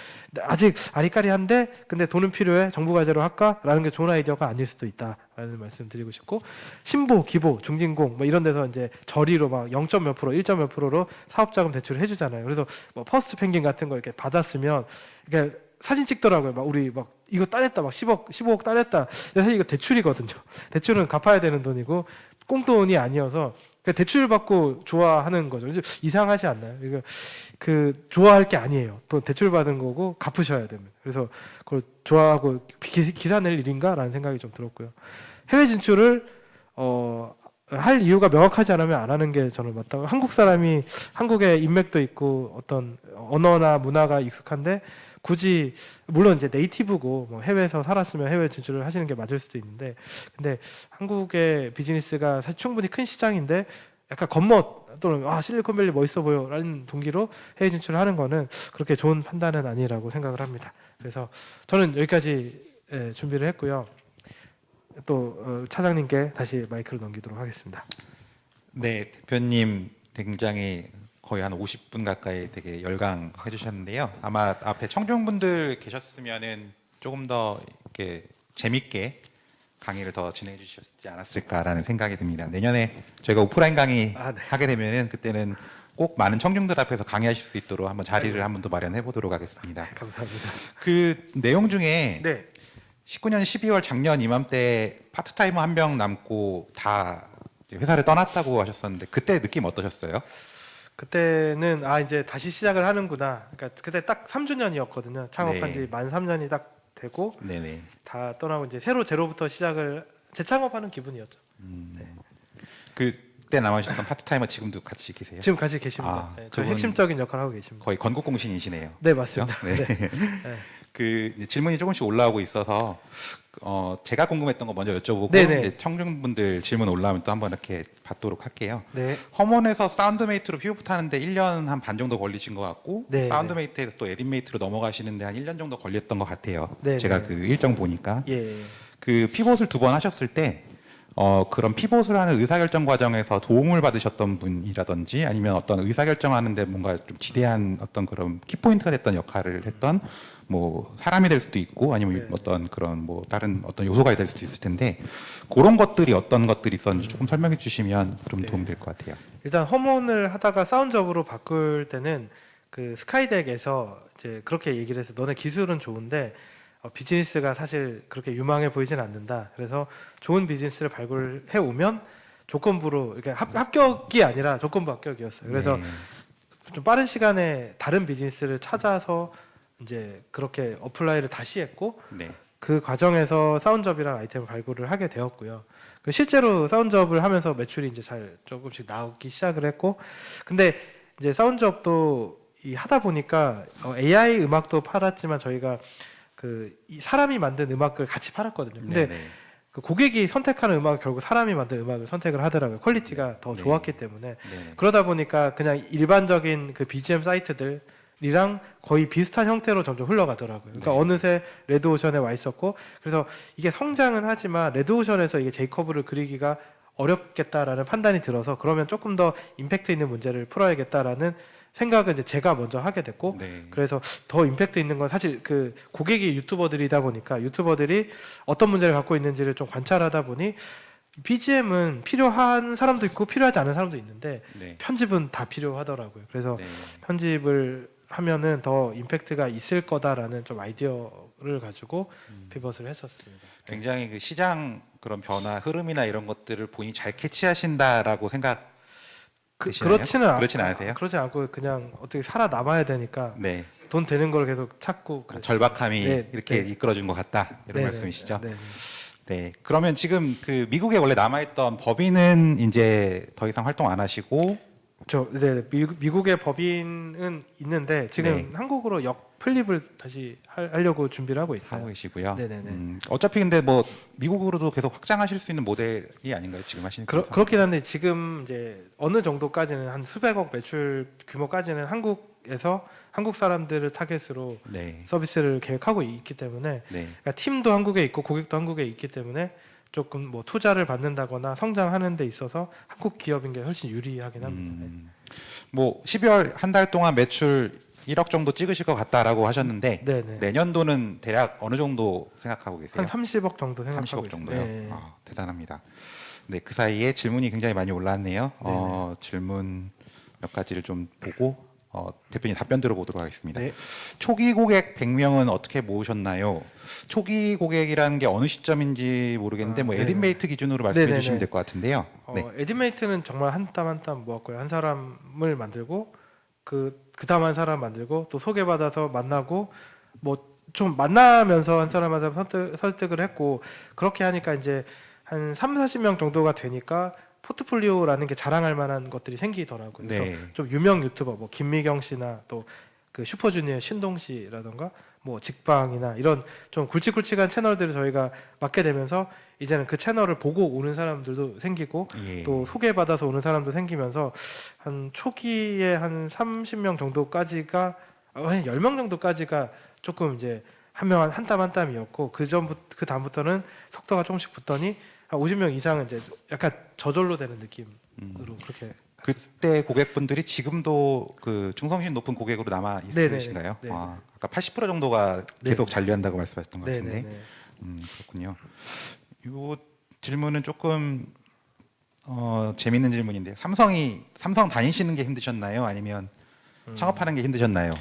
Speaker 2: 아직 아리까리한데 근데 돈은 필요해 정부 과제로 할까라는 게 좋은 아이디어가 아닐 수도 있다라는 말씀 드리고 싶고 신보, 기보, 중진공 뭐 이런 데서 이제 저리로 막 0. 몇 프로, 1. 몇 프로로 사업자금 대출을 해주잖아요. 그래서 뭐 퍼스트 펭귄 같은 거 이렇게 받았으면 이렇게 사진 찍더라고요. 막 우리 막 이거 따냈다, 막 10억, 15억 따냈다. 근데 사실 이거 대출이거든요. 대출은 갚아야 되는 돈이고 꽁돈이 아니어서 대출 받고 좋아하는 거죠. 이상하지 않나요? 이거 그 좋아할 게 아니에요. 또 대출 받은 거고 갚으셔야 됩니다. 그래서 그걸 좋아하고 기사 낼 일인가라는 생각이 좀 들었고요. 해외 진출을 할 이유가 명확하지 않으면 안 하는 게 저는 맞다고. 한국 사람이 한국에 인맥도 있고 어떤 언어나 문화가 익숙한데 굳이 물론 이제 네이티브고 뭐 해외에서 살았으면 해외 진출을 하시는 게 맞을 수도 있는데 근데 한국의 비즈니스가 사실 충분히 큰 시장인데 약간 겉멋 또는 실리콘밸리 멋있어 보여라는 동기로 해외 진출을 하는 거는 그렇게 좋은 판단은 아니라고 생각을 합니다. 그래서 저는 여기까지 준비를 했고요. 또 차장님께 다시 마이크를 넘기도록 하겠습니다.
Speaker 1: 네, 대표님 굉장히 거의 한 50분 가까이 되게 열강해 주셨는데요. 아마 앞에 청중분들 계셨으면은 조금 더 이렇게 재밌게 강의를 더 진행해 주셨지 않았을까라는 생각이 듭니다. 내년에 저희가 오프라인 강의
Speaker 2: 네.
Speaker 1: 하게 되면은 그때는 꼭 많은 청중들 앞에서 강의하실 수 있도록 한번 자리를 한 번 더 마련해 보도록 하겠습니다.
Speaker 2: 감사합니다.
Speaker 1: 그 내용 중에
Speaker 2: 네.
Speaker 1: 19년 12월 작년 이맘때 파트타이머 한 명 남고 다 회사를 떠났다고 하셨었는데 그때 느낌 어떠셨어요?
Speaker 2: 그때는 이제 다시 시작을 하는구나. 그러니까 그때 딱 3주년이었거든요. 창업한
Speaker 1: 네.
Speaker 2: 지 만 3년이 딱 되고
Speaker 1: 네네.
Speaker 2: 다 떠나고 이제 새로 제로부터 시작을 재창업하는 기분이었죠.
Speaker 1: 그때 남아주셨던 파트타이머 지금도 같이 계세요?
Speaker 2: 지금 같이 계십니다. 네, 저희 핵심적인 역할을 하고 계십니다.
Speaker 1: 거의 건국공신이시네요.
Speaker 2: 네, 맞습니다.
Speaker 1: 그렇죠? 네.
Speaker 2: 네.
Speaker 1: 그 이제 질문이 조금씩 올라오고 있어서 제가 궁금했던 거 먼저 여쭤보고
Speaker 2: 네네.
Speaker 1: 이제 청중분들 질문 올라오면 또 한번 이렇게 받도록 할게요.
Speaker 2: 네.
Speaker 1: 험원에서 사운드메이트로 피벗하는데 1년 한 반 정도 걸리신 것 같고
Speaker 2: 네.
Speaker 1: 사운드메이트에서 또 에딘메이트로 넘어가시는데 한 1년 정도 걸렸던 것 같아요.
Speaker 2: 네,
Speaker 1: 제가
Speaker 2: 네.
Speaker 1: 그 일정 보니까
Speaker 2: 예.
Speaker 1: 그 피벗을 2번 하셨을 때 그런 피벗을 하는 의사결정 과정에서 도움을 받으셨던 분이라든지 아니면 어떤 의사결정하는데 뭔가 좀 지대한 어떤 그런 키포인트가 됐던 역할을 했던 뭐 사람이 될 수도 있고 아니면
Speaker 2: 네.
Speaker 1: 어떤 그런 뭐 다른 어떤 요소가 될 수도 있을 텐데 그런 것들이 어떤 것들이 있었는지 조금 설명해 주시면 좀
Speaker 2: 네.
Speaker 1: 도움이 될 것 같아요.
Speaker 2: 일단 험온을 하다가 사운드업으로 바꿀 때는 그 스카이덱에서 이제 그렇게 얘기를 해서 너네 기술은 좋은데 비즈니스가 사실 그렇게 유망해 보이진 않는다. 그래서 좋은 비즈니스를 발굴해 오면 조건부로 이렇게 합격이 아니라 조건부 합격이었어요. 그래서
Speaker 1: 네.
Speaker 2: 좀 빠른 시간에 다른 비즈니스를 찾아서 이제 그렇게 어플라이를 다시 했고
Speaker 1: 네.
Speaker 2: 그 과정에서 사운드접이라는 아이템을 발굴을 하게 되었고요. 그리고 실제로 사운드접을 하면서 매출이 이제 잘 조금씩 나오기 시작을 했고, 근데 이제 사운드접도 하다 보니까 AI 음악도 팔았지만 저희가 이 사람이 만든 음악을 같이 팔았거든요. 근데
Speaker 1: 네네.
Speaker 2: 그 고객이 선택하는 음악은 결국 사람이 만든 음악을 선택을 하더라고요. 퀄리티가 더
Speaker 1: 네.
Speaker 2: 좋았기 때문에.
Speaker 1: 네네.
Speaker 2: 그러다 보니까 그냥 일반적인 그 BGM 사이트들이랑 거의 비슷한 형태로 점점 흘러가더라고요. 그러니까
Speaker 1: 네.
Speaker 2: 어느새 레드오션에 와 있었고, 그래서 이게 성장은 하지만 레드오션에서 이게 제이커브를 그리기가 어렵겠다라는 판단이 들어서 그러면 조금 더 임팩트 있는 문제를 풀어야겠다라는 생각을 이제 제가 먼저 하게 됐고,
Speaker 1: 네.
Speaker 2: 그래서 더 임팩트 있는 건 사실 그 고객이 유튜버들이다 보니까 유튜버들이 어떤 문제를 갖고 있는지를 좀 관찰하다 보니 BGM은 필요한 사람도 있고 필요하지 않은 사람도 있는데
Speaker 1: 네.
Speaker 2: 편집은 다 필요하더라고요. 그래서
Speaker 1: 네.
Speaker 2: 편집을 하면은 더 임팩트가 있을 거다라는 좀 아이디어를 가지고 피벗을 했었습니다.
Speaker 1: 굉장히 그 시장 그런 변화, 흐름이나 이런 것들을 본인이 잘 캐치하신다라고 생각 드시나요? 그렇지는 않으세요?
Speaker 2: 그렇지 않고 그냥 어떻게 살아남아야 되니까
Speaker 1: 네.
Speaker 2: 돈 되는 걸 계속 찾고 그랬어요.
Speaker 1: 절박함이
Speaker 2: 네,
Speaker 1: 이렇게
Speaker 2: 네.
Speaker 1: 이끌어준 것 같다 이런
Speaker 2: 네,
Speaker 1: 말씀이시죠?
Speaker 2: 네, 네.
Speaker 1: 네. 그러면 지금 그 미국에 원래 남아있던 법인은 이제 더 이상 활동 안 하시고
Speaker 2: 미국의 법인은 있는데 지금
Speaker 1: 네.
Speaker 2: 한국으로 플립을 다시 하려고 준비를 하고 있어요.
Speaker 1: 하고 계시고요.
Speaker 2: 네네네.
Speaker 1: 어차피 근데 뭐 미국으로도 계속 확장하실 수 있는 모델이 아닌가요? 지금 하시는
Speaker 2: 그렇긴 한데 지금 이제 어느 정도까지는 한 수백억 매출 규모까지는 한국에서 한국 사람들을 타겟으로
Speaker 1: 네.
Speaker 2: 서비스를 계획하고 있기 때문에
Speaker 1: 네.
Speaker 2: 그러니까 팀도 한국에 있고 고객도 한국에 있기 때문에 조금 뭐 투자를 받는다거나 성장하는 데 있어서 한국 기업인 게 훨씬 유리하긴 합니다.
Speaker 1: 뭐 12월 한 달 동안 매출 1억 정도 찍으실 것 같다라고 하셨는데
Speaker 2: 네네.
Speaker 1: 내년도는 대략 어느 정도 생각하고 계세요?
Speaker 2: 한 30억 정도 생각하고
Speaker 1: 30억
Speaker 2: 있습니다.
Speaker 1: 정도요.
Speaker 2: 네.
Speaker 1: 아, 대단합니다. 네, 그 사이에 질문이 굉장히 많이 올라왔네요. 질문 몇 가지를 좀 보고 대표님 답변 들어보도록 하겠습니다.
Speaker 2: 네.
Speaker 1: 초기 고객 100명은 어떻게 모으셨나요? 초기 고객이라는 게 어느 시점인지 모르겠는데 뭐
Speaker 2: 네네.
Speaker 1: 에딘메이트 기준으로 말씀해
Speaker 2: 네네네.
Speaker 1: 주시면 될 것 같은데요. 네.
Speaker 2: 에디메이트는 정말 한 땀 한 땀 모았고요. 한 사람을 만들고 그 다음 한 사람 만들고 또 소개받아서 만나고 뭐 좀 만나면서 한 사람 한 사람 설득을 했고 그렇게 하니까 이제 한 3, 40명 정도가 되니까 포트폴리오라는 게 자랑할 만한 것들이 생기더라고요. 그래서
Speaker 1: 네.
Speaker 2: 좀 유명 유튜버 뭐 김미경 씨나 또 그 슈퍼주니어 신동 씨라던가 뭐 직방이나 이런 좀 굵직굵직한 채널들을 저희가 맡게 되면서 이제는 그 채널을 보고 오는 사람들도 생기고
Speaker 1: 예.
Speaker 2: 또 소개받아서 오는 사람도 생기면서 한 초기에 한 30명 정도까지가 한 10명 정도까지가 조금 이제 한 땀 한 땀이었고 그 다음부터는 속도가 조금씩 붙더니 한 50명 이상은 이제 약간 저절로 되는 느낌으로 그렇게
Speaker 1: 그때 고객분들이 지금도 그 충성심 높은 고객으로 남아 있으신가요?
Speaker 2: 네네.
Speaker 1: 아, 아까 80% 정도가 계속
Speaker 2: 네네.
Speaker 1: 잔류한다고 말씀하셨던 것 같은데.
Speaker 2: 네네네.
Speaker 1: 그렇군요. 이 질문은 조금 재밌는 질문인데요. 삼성 다니시는 게 힘드셨나요? 아니면 창업하는 게 힘드셨나요?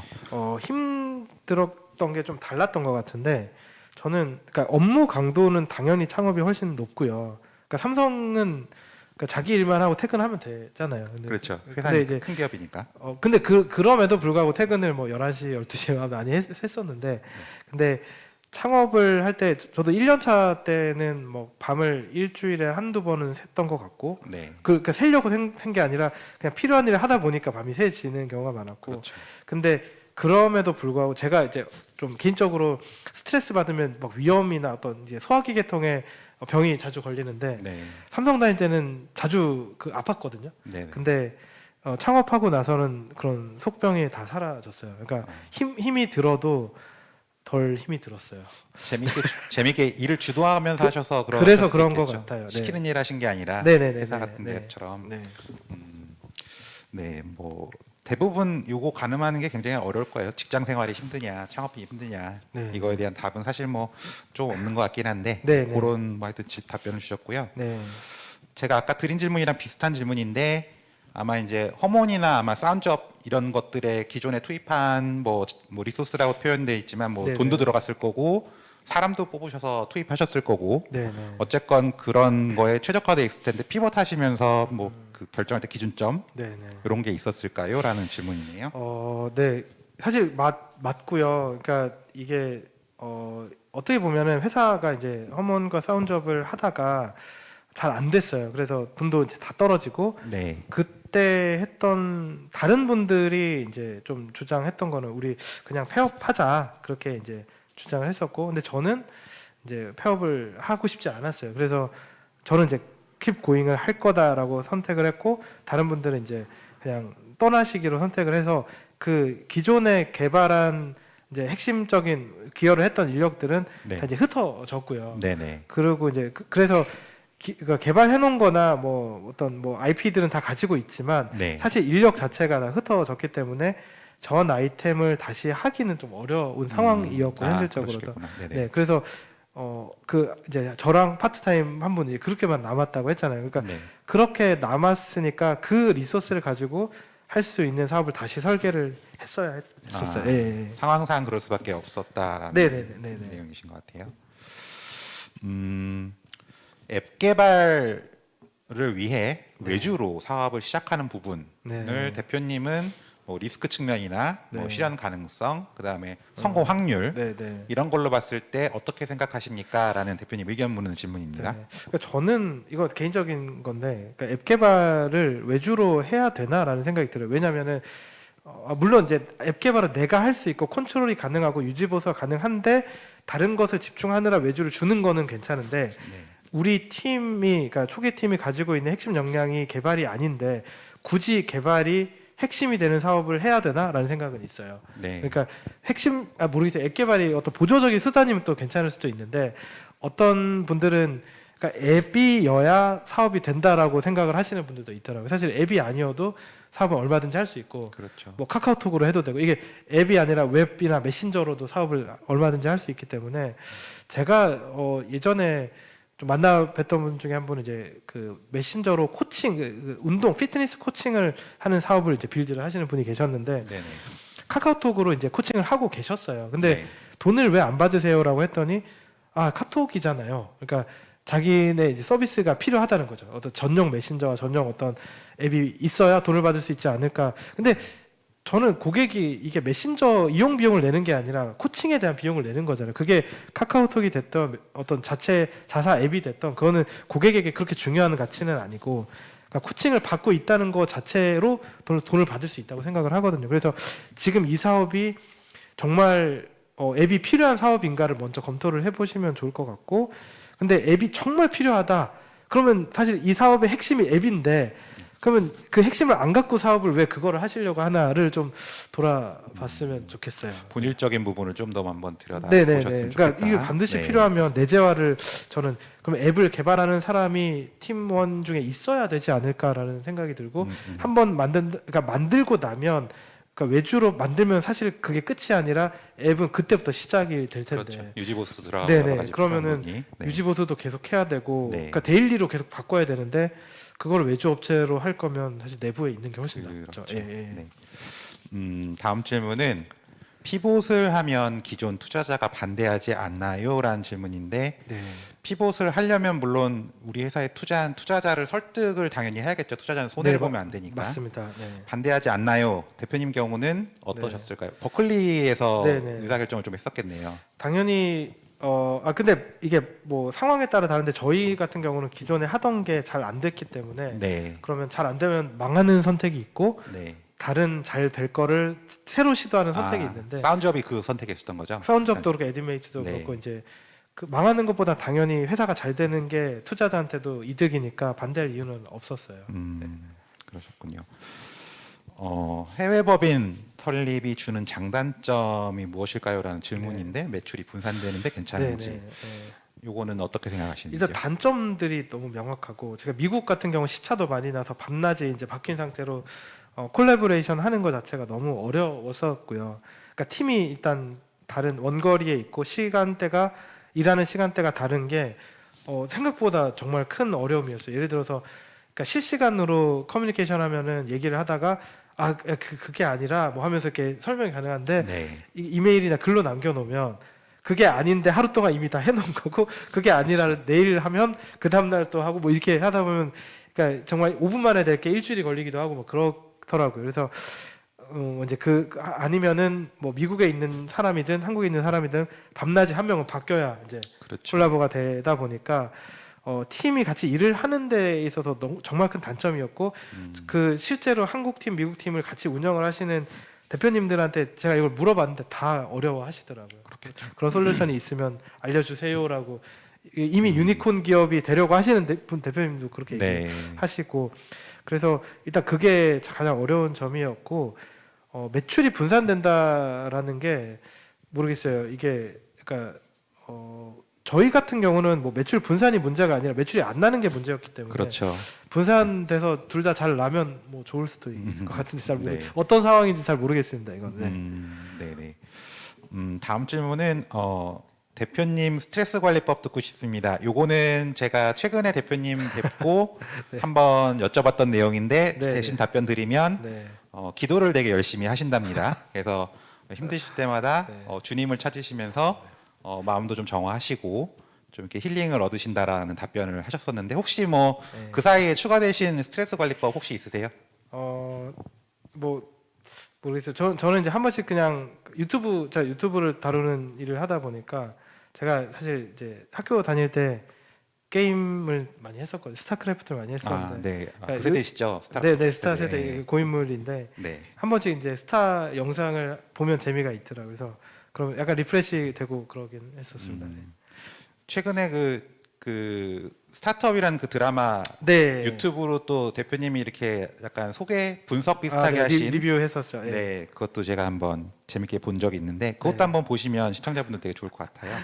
Speaker 2: 힘들었던 게 좀 달랐던 것 같은데 저는 그러니까 업무 강도는 당연히 창업이 훨씬 높고요. 그러니까 삼성은 그러니까 자기 일만 하고 퇴근하면 되잖아요. 근데
Speaker 1: 그렇죠.
Speaker 2: 근데
Speaker 1: 회사는
Speaker 2: 이제
Speaker 1: 큰 기업이니까.
Speaker 2: 근데 그럼에도 불구하고 퇴근을 뭐 11시, 12시에 많이 했었는데 근데 창업을 할 때 저도 1년 차 때는 뭐 밤을 일주일에 한두 번은 샜던 것 같고
Speaker 1: 네.
Speaker 2: 그러니까 새려고 센 게 아니라 그냥 필요한 일을 하다 보니까 밤이 새지는 경우가 많았고
Speaker 1: 그렇죠.
Speaker 2: 근데 그럼에도 불구하고 제가 이제 좀 개인적으로 스트레스 받으면 막 위염이나 어떤 이제 소화기 계통의 병이 자주 걸리는데
Speaker 1: 네.
Speaker 2: 삼성 다닐 때는 자주 아팠거든요.
Speaker 1: 네.
Speaker 2: 근데 창업하고 나서는 그런 속병이 다 사라졌어요. 그러니까 힘이 들어도 덜 힘이 들었어요.
Speaker 1: 재밌게 일을 주도하면서 하셔서
Speaker 2: 그래서
Speaker 1: 그러셨을
Speaker 2: 그런 것
Speaker 1: 있겠죠.
Speaker 2: 같아요. 네.
Speaker 1: 시키는 일 하신 게 아니라
Speaker 2: 네네네.
Speaker 1: 회사 같은 데처럼.
Speaker 2: 네.
Speaker 1: 네, 뭐 대부분 요거 가늠하는 게 굉장히 어려울 거예요. 직장 생활이 힘드냐, 창업이 힘드냐
Speaker 2: 네.
Speaker 1: 이거에 대한 답은 사실 뭐 좀 없는 것 같긴 한데
Speaker 2: 네, 네.
Speaker 1: 그런 뭐 하여튼 답변을 주셨고요.
Speaker 2: 네.
Speaker 1: 제가 아까 드린 질문이랑 비슷한 질문인데 아마 이제 허몬이나 아마 사운드업 이런 것들에 기존에 투입한 뭐 리소스라고 표현되어 있지만 뭐
Speaker 2: 네네.
Speaker 1: 돈도 들어갔을 거고 사람도 뽑으셔서 투입하셨을 거고
Speaker 2: 네네.
Speaker 1: 어쨌건 그런 거에 최적화돼 있을 텐데 피벗 하시면서 뭐 그 결정할 때 기준점
Speaker 2: 네네.
Speaker 1: 이런 게 있었을까요? 라는 질문이네요.
Speaker 2: 네. 사실 맞고요. 그러니까 이게 어떻게 보면은 회사가 이제 험원과 사운드업을 하다가 잘 안 됐어요. 그래서 돈도 이제 다 떨어지고
Speaker 1: 네.
Speaker 2: 그때 했던 다른 분들이 이제 좀 주장했던 거는 우리 그냥 폐업하자 그렇게 이제 주장을 했었고, 근데 저는 이제 폐업을 하고 싶지 않았어요. 그래서 저는 이제 킵 고잉을 할 거다라고 선택을 했고, 다른 분들은 이제 그냥 떠나시기로 선택을 해서 그 기존에 개발한 이제 핵심적인 기여를 했던 인력들은
Speaker 1: 네.
Speaker 2: 다 이제 흩어졌고요.
Speaker 1: 네네.
Speaker 2: 그리고 이제 그래서 그러니까 개발해 놓은 거나 뭐 어떤 뭐 IP들은 다 가지고 있지만
Speaker 1: 네.
Speaker 2: 사실 인력 자체가 다 흩어졌기 때문에 전 아이템을 다시 하기는 좀 어려운 상황이었고, 현실적으로도.
Speaker 1: 그러시겠구나. 네네.
Speaker 2: 네, 그래서 그 이제 저랑 파트타임 한 분이 그렇게만 남았다고 했잖아요. 그러니까
Speaker 1: 네.
Speaker 2: 그렇게 남았으니까 그 리소스를 가지고 할 수 있는 사업을 다시 설계를 했어야 했었어요. 예, 예.
Speaker 1: 상황상 그럴 수밖에 없었다라는
Speaker 2: 네네네네.
Speaker 1: 내용이신 것 같아요. 앱 개발을 위해 외주로 사업을 시작하는 부분을
Speaker 2: 네.
Speaker 1: 대표님은 뭐 리스크 측면이나 뭐
Speaker 2: 네.
Speaker 1: 실현 가능성, 그다음에 성공 확률
Speaker 2: 네, 네.
Speaker 1: 이런 걸로 봤을 때 어떻게 생각하십니까?라는 대표님 의견 묻는 질문입니다.
Speaker 2: 네. 그러니까 저는 이거 개인적인 건데, 그러니까 앱 개발을 외주로 해야 되나라는 생각이 들어요. 왜냐하면은 물론 이제 앱 개발은 내가 할 수 있고 컨트롤이 가능하고 유지 보수가 가능한데 다른 것을 집중하느라 외주를 주는 거는 괜찮은데,
Speaker 1: 네.
Speaker 2: 우리 팀이, 그러니까 초기 팀이 가지고 있는 핵심 역량이 개발이 아닌데 굳이 개발이 핵심이 되는 사업을 해야 되나라는 생각은 있어요.
Speaker 1: 네.
Speaker 2: 그러니까 핵심 모르겠어요. 앱 개발이 어떤 보조적인 수단이면 또 괜찮을 수도 있는데, 어떤 분들은 그러니까 앱이어야 사업이 된다라고 생각을 하시는 분들도 있더라고요. 사실 앱이 아니어도 사업은 얼마든지 할 수 있고,
Speaker 1: 그렇죠.
Speaker 2: 뭐 카카오톡으로 해도 되고, 이게 앱이 아니라 웹이나 메신저로도 사업을 얼마든지 할 수 있기 때문에, 제가 예전에 좀 만나 뵀던 분 중에 한 분은 이제 그 메신저로 코칭, 그 운동 피트니스 코칭을 하는 사업을 이제 빌드를 하시는 분이 계셨는데,
Speaker 1: 네네.
Speaker 2: 카카오톡으로 이제 코칭을 하고 계셨어요. 근데
Speaker 1: 네.
Speaker 2: 돈을 왜 안 받으세요라고 했더니, 카톡이잖아요. 그러니까 자기네 이제 서비스가 필요하다는 거죠. 어떤 전용 메신저와 전용 어떤 앱이 있어야 돈을 받을 수 있지 않을까. 근데 저는 고객이 이게 메신저 이용 비용을 내는 게 아니라 코칭에 대한 비용을 내는 거잖아요. 그게 카카오톡이 됐던 어떤 자사 앱이 됐던, 그거는 고객에게 그렇게 중요한 가치는 아니고, 그러니까 코칭을 받고 있다는 것 자체로 돈을 받을 수 있다고 생각을 하거든요. 그래서 지금 이 사업이 정말 앱이 필요한 사업인가를 먼저 검토를 해보시면 좋을 것 같고, 근데 앱이 정말 필요하다 그러면 사실 이 사업의 핵심이 앱인데, 그러면 그 핵심을 안 갖고 사업을 왜 그거를 하시려고 하나를 좀 돌아봤으면 좋겠어요.
Speaker 1: 본질적인 부분을 좀 더 한번
Speaker 2: 네네네.
Speaker 1: 들여다보셨으면
Speaker 2: 그러니까
Speaker 1: 좋겠다.
Speaker 2: 이게 반드시
Speaker 1: 네.
Speaker 2: 필요하면 내재화를, 저는 그럼 앱을 개발하는 사람이 팀원 중에 있어야 되지 않을까라는 생각이 들고, 한번 그러니까 만들고 나면, 그러니까 외주로 만들면 사실 그게 끝이 아니라 앱은 그때부터 시작이 될 텐데.
Speaker 1: 그렇죠. 유지보수 들어가고
Speaker 2: 네네.
Speaker 1: 여러 가지
Speaker 2: 그러면은
Speaker 1: 부분이. 네.
Speaker 2: 유지보수도 계속 해야 되고,
Speaker 1: 네.
Speaker 2: 그러니까 데일리로 계속 바꿔야 되는데, 그걸 외주 업체로 할 거면 사실 내부에 있는 게 훨씬 낫죠.
Speaker 1: 그렇죠.
Speaker 2: 예, 예.
Speaker 1: 네. 다음 질문은 피봇을 하면 기존 투자자가 반대하지 않나요?라는 질문인데,
Speaker 2: 네.
Speaker 1: 피봇을 하려면 물론 우리 회사에 투자한 투자자를 설득을 당연히 해야겠죠. 투자자는 손해를
Speaker 2: 네,
Speaker 1: 보면 안 되니까.
Speaker 2: 맞습니다. 네.
Speaker 1: 반대하지 않나요? 대표님 경우는 어떠셨을까요? 버클리에서
Speaker 2: 네, 네.
Speaker 1: 의사결정을 좀 했었겠네요.
Speaker 2: 당연히 근데 이게 뭐 상황에 따라 다른데, 저희 같은 경우는 기존에 하던 게 잘 안 됐기 때문에,
Speaker 1: 네.
Speaker 2: 그러면 잘 안 되면 망하는 선택이 있고,
Speaker 1: 네.
Speaker 2: 다른 잘 될 거를 새로 시도하는 선택이 있는데,
Speaker 1: 사운드업이 그 선택했었던 거죠?
Speaker 2: 사운드업도 그렇고 에디메이트도
Speaker 1: 네.
Speaker 2: 그렇고, 이제 그 망하는 것보다 당연히 회사가 잘 되는 게 투자자한테도 이득이니까 반대할 이유는 없었어요.
Speaker 1: 그러셨군요. 해외 법인 설립이 주는 장단점이 무엇일까요?라는 질문인데, 매출이 분산되는데 괜찮은지,
Speaker 2: 네, 네.
Speaker 1: 요거는 어떻게 생각하시는지요?
Speaker 2: 일단 단점들이 너무 명확하고, 제가 미국 같은 경우 시차도 많이 나서 밤낮이 이제 바뀐 상태로 콜라보레이션 하는 것 자체가 너무 어려웠었고요. 그러니까 팀이 일단 다른 원거리에 있고, 일하는 시간대가 다른 게 생각보다 정말 큰 어려움이었어요. 예를 들어서 그러니까 실시간으로 커뮤니케이션 하면은 얘기를 하다가 그게 아니라 뭐 하면서 이렇게 설명이 가능한데,
Speaker 1: 네.
Speaker 2: 이메일이나 글로 남겨놓으면 그게 아닌데 하루 동안 이미 다 해놓은 거고, 그게 아니라 내일 하면 그 다음날 또 하고 뭐 이렇게 하다 보면, 그러니까 정말 5분 만에 될 게 일주일이 걸리기도 하고 뭐 그렇더라고요. 그래서 이제 아니면은 뭐 미국에 있는 사람이든 한국에 있는 사람이든 밤낮이 한 명은 바뀌어야 이제
Speaker 1: 그렇죠.
Speaker 2: 콜라보가 되다 보니까 팀이 같이 일을 하는 데 있어서 정말 큰 단점이었고 그 실제로 한국 팀, 미국 팀을 같이 운영을 하시는 대표님들한테 제가 이걸 물어봤는데 다 어려워하시더라고요.
Speaker 1: 그렇겠죠.
Speaker 2: 그런 솔루션이 있으면 알려주세요라고 이미 유니콘 기업이 되려고 하시는 대표님도 그렇게
Speaker 1: 네.
Speaker 2: 얘기하시고 그래서 일단 그게 가장 어려운 점이었고 매출이 분산된다라는 게 모르겠어요. 이게 그러니까 저희 같은 경우는 뭐 매출 분산이 문제가 아니라 매출이 안 나는 게 문제였기 때문에
Speaker 1: 그렇죠.
Speaker 2: 분산돼서 둘 다 잘 나면 뭐 좋을 수도 있을 것 같은데 잘
Speaker 1: 네.
Speaker 2: 어떤 상황인지 잘 모르겠습니다. 이건
Speaker 1: 네네. 다음 질문은 대표님 스트레스 관리법 듣고 싶습니다. 요거는 제가 최근에 대표님 뵙고
Speaker 2: 네.
Speaker 1: 한번 여쭤봤던 내용인데
Speaker 2: 네.
Speaker 1: 대신 답변 드리면
Speaker 2: 네.
Speaker 1: 기도를 되게 열심히 하신답니다. 그래서 힘드실 때마다
Speaker 2: 네.
Speaker 1: 주님을 찾으시면서 마음도 좀 정화하시고 좀 이렇게 힐링을 얻으신다라는 답변을 하셨었는데 혹시 뭐 그
Speaker 2: 네.
Speaker 1: 사이에 추가되신 스트레스 관리법 혹시 있으세요?
Speaker 2: 뭐 모르겠어요. 저는 이제 한 번씩 그냥 제가 유튜브를 다루는 일을 하다 보니까 제가 사실 이제 학교 다닐 때 게임을 많이 했었거든요. 스타크래프트를 많이 했었는데.
Speaker 1: 네.
Speaker 2: 그러니까
Speaker 1: 그 세대시죠?
Speaker 2: 네, 스타
Speaker 1: 네.
Speaker 2: 세대 고인물인데
Speaker 1: 네.
Speaker 2: 한 번씩 이제 스타 영상을 보면 재미가 있더라고요. 그래서 그럼 약간 리프레시 되고 그러긴 했었습니다.
Speaker 1: 최근에 그 스타트업이라는 그 드라마
Speaker 2: 네.
Speaker 1: 유튜브로 또 대표님이 이렇게 약간 소개 분석 비슷하게
Speaker 2: 네,
Speaker 1: 하신
Speaker 2: 리뷰했었죠. 예.
Speaker 1: 네, 그것도 제가 한번 재밌게 본 적이 있는데 그것도
Speaker 2: 네.
Speaker 1: 한번 보시면 시청자분들 되게 좋을 것 같아요.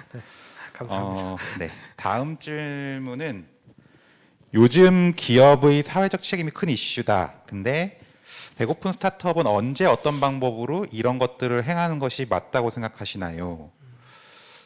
Speaker 2: 감사합니다.
Speaker 1: 네. 다음 질문은 요즘 기업의 사회적 책임이 큰 이슈다. 근데 배고픈 스타트업은 언제 어떤 방법으로 이런 것들을 행하는 것이 맞다고 생각하시나요?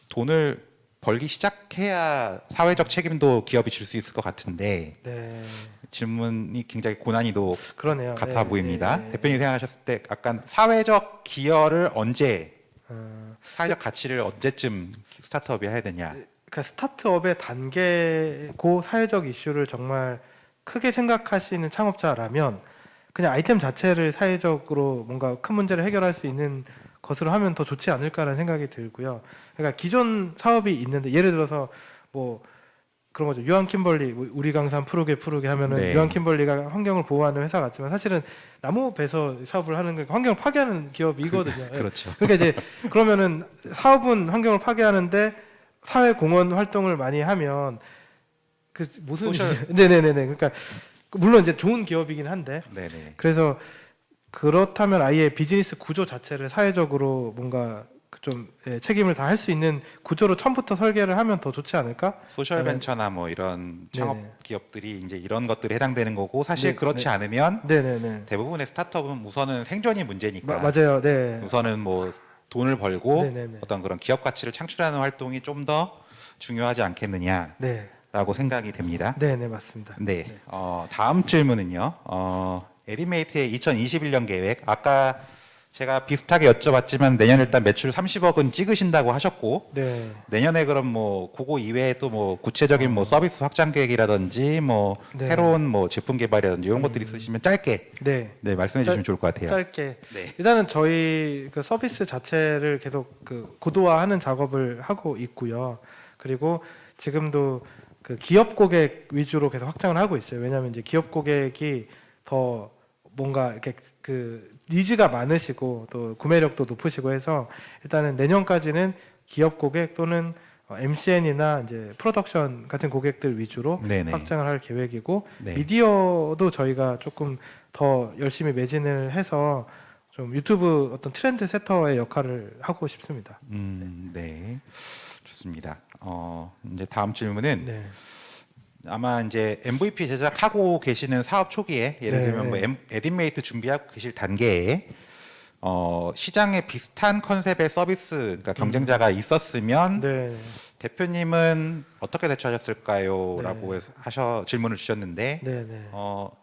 Speaker 1: 돈을 벌기 시작해야 사회적 책임도 기업이 질 수 있을 것 같은데
Speaker 2: 네.
Speaker 1: 질문이 굉장히 고난이도
Speaker 2: 그러네요.
Speaker 1: 같아
Speaker 2: 네,
Speaker 1: 보입니다.
Speaker 2: 네, 네.
Speaker 1: 대표님이 생각하셨을 때 약간 사회적 기여를 언제
Speaker 2: 어,
Speaker 1: 사회적 가치를 언제쯤 스타트업이 해야 되냐?
Speaker 2: 그러니까 스타트업의 단계고 사회적 이슈를 정말 크게 생각하시는 창업자라면 그냥 아이템 자체를 사회적으로 뭔가 큰 문제를 해결할 수 있는 것으로 하면 더 좋지 않을까라는 생각이 들고요. 그러니까 기존 사업이 있는데 예를 들어서 뭐 그런 거죠. 유한 킴벌리 우리 강산 푸르게 하면은
Speaker 1: 네.
Speaker 2: 유한 킴벌리가 환경을 보호하는 회사 같지만 사실은 나무 배서 사업을 하는 거 환경을 파괴하는 기업이거든요. 예.
Speaker 1: 그렇죠.
Speaker 2: 그러니까 이제 그러면은 사업은 환경을 파괴하는데 사회 공헌 활동을 많이 하면 그 무슨
Speaker 1: 소셜-
Speaker 2: 네네네네. 그러니까 물론 이제 좋은 기업이긴 한데
Speaker 1: 네네.
Speaker 2: 그래서 그렇다면 아예 비즈니스 구조 자체를 사회적으로 뭔가 좀 책임을 다 할 수 있는 구조로 처음부터 설계를 하면 더 좋지 않을까?
Speaker 1: 소셜
Speaker 2: 저는-
Speaker 1: 벤처나 뭐 이런 창업
Speaker 2: 네네.
Speaker 1: 기업들이 이제 이런 것들이 해당되는 거고 사실
Speaker 2: 네,
Speaker 1: 그렇지
Speaker 2: 네.
Speaker 1: 않으면
Speaker 2: 네네네.
Speaker 1: 대부분의 스타트업은 우선은 생존이 문제니까
Speaker 2: 맞아요. 네.
Speaker 1: 우선은 뭐 돈을 벌고
Speaker 2: 네네네.
Speaker 1: 어떤 그런 기업 가치를 창출하는 활동이 좀 더 중요하지 않겠느냐라고
Speaker 2: 네.
Speaker 1: 생각이 됩니다.
Speaker 2: 네네 맞습니다.
Speaker 1: 네. 다음 질문은요. 에리메이트의 2021년 계획. 아까 제가 비슷하게 여쭤봤지만 내년 일단 매출 30억은 찍으신다고 하셨고
Speaker 2: 네.
Speaker 1: 내년에 그럼 뭐 그거 이외에 또 뭐 구체적인 뭐 서비스 확장 계획이라든지 뭐
Speaker 2: 네.
Speaker 1: 새로운 뭐 제품 개발이라든지 이런 것들이 있으시면 짧게
Speaker 2: 네.
Speaker 1: 네 말씀해 주시면 좋을 것 같아요.
Speaker 2: 짧게
Speaker 1: 네.
Speaker 2: 일단은 저희 그 서비스 자체를 계속 그 고도화하는 작업을 하고 있고요. 그리고 지금도 그 기업 고객 위주로 계속 확장을 하고 있어요. 왜냐하면 이제 기업 고객이 더 뭔가 이렇게 그 니즈가 많으시고 또 구매력도 높으시고 해서 일단은 내년까지는 기업 고객 또는 MCN이나 이제 프로덕션 같은 고객들 위주로
Speaker 1: 네네.
Speaker 2: 확장을 할 계획이고
Speaker 1: 네.
Speaker 2: 미디어도 저희가 조금 더 열심히 매진을 해서 좀 유튜브 어떤 트렌드 세터의 역할을 하고 싶습니다.
Speaker 1: 네. 좋습니다. 이제 다음 질문은
Speaker 2: 네.
Speaker 1: 아마 이제 MVP 제작하고 계시는 사업 초기에 예를
Speaker 2: 네.
Speaker 1: 들면 뭐 에딘메이트 준비하고 계실 단계에 시장에 비슷한 컨셉의 서비스 그러니까 경쟁자가 있었으면
Speaker 2: 네.
Speaker 1: 대표님은 어떻게 대처하셨을까요?
Speaker 2: 네.
Speaker 1: 라고 질문을 주셨는데
Speaker 2: 네. 네.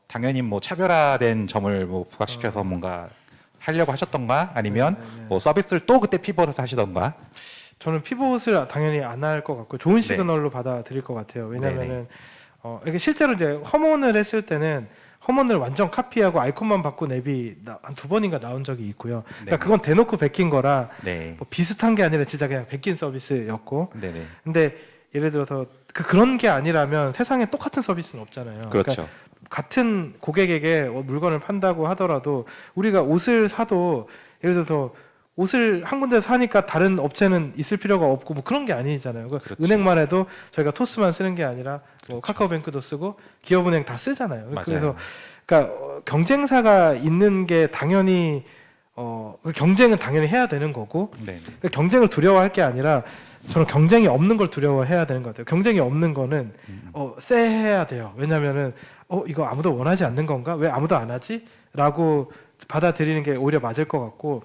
Speaker 1: 당연히 뭐 차별화된 점을 뭐 부각시켜서 뭔가 하려고 하셨던가 아니면
Speaker 2: 네.
Speaker 1: 뭐 서비스를 또 그때 피벗해서 하시던가
Speaker 2: 저는 피봇을 당연히 안 할 것 같고 좋은
Speaker 1: 네.
Speaker 2: 시그널로 받아들일 것 같아요. 왜냐하면은 이게 실제로 이제 험온을 했을 때는 험원을 완전 카피하고 아이콘만 바꾼 앱이 한 두 번인가 나온 적이 있고요. 그러니까
Speaker 1: 네.
Speaker 2: 그건 대놓고 베낀 거라
Speaker 1: 네.
Speaker 2: 뭐 비슷한 게 아니라 진짜 그냥 베낀 서비스였고.
Speaker 1: 네네.
Speaker 2: 근데 예를 들어서 그런 게 아니라면 세상에 똑같은 서비스는 없잖아요. 그러니까
Speaker 1: 그렇죠.
Speaker 2: 같은 고객에게 물건을 판다고 하더라도 우리가 옷을 사도 예를 들어서 옷을 한 군데서 사니까 다른 업체는 있을 필요가 없고 뭐 그런 게 아니잖아요. 그러니까
Speaker 1: 그렇죠.
Speaker 2: 은행만 해도 저희가 토스만 쓰는 게 아니라 뭐
Speaker 1: 그렇죠.
Speaker 2: 카카오뱅크도 쓰고 기업은행 다 쓰잖아요.
Speaker 1: 맞아요.
Speaker 2: 그래서 그러니까 경쟁사가 있는 게 당연히 그 경쟁은 당연히 해야 되는 거고
Speaker 1: 네.
Speaker 2: 그러니까 경쟁을 두려워할 게 아니라 저는 경쟁이 없는 걸 두려워해야 되는 것 같아요. 경쟁이 없는 거는 쎄해야 돼요. 왜냐면은 이거 아무도 원하지 않는 건가? 왜 아무도 안 하지? 라고 받아들이는 게 오히려 맞을 것 같고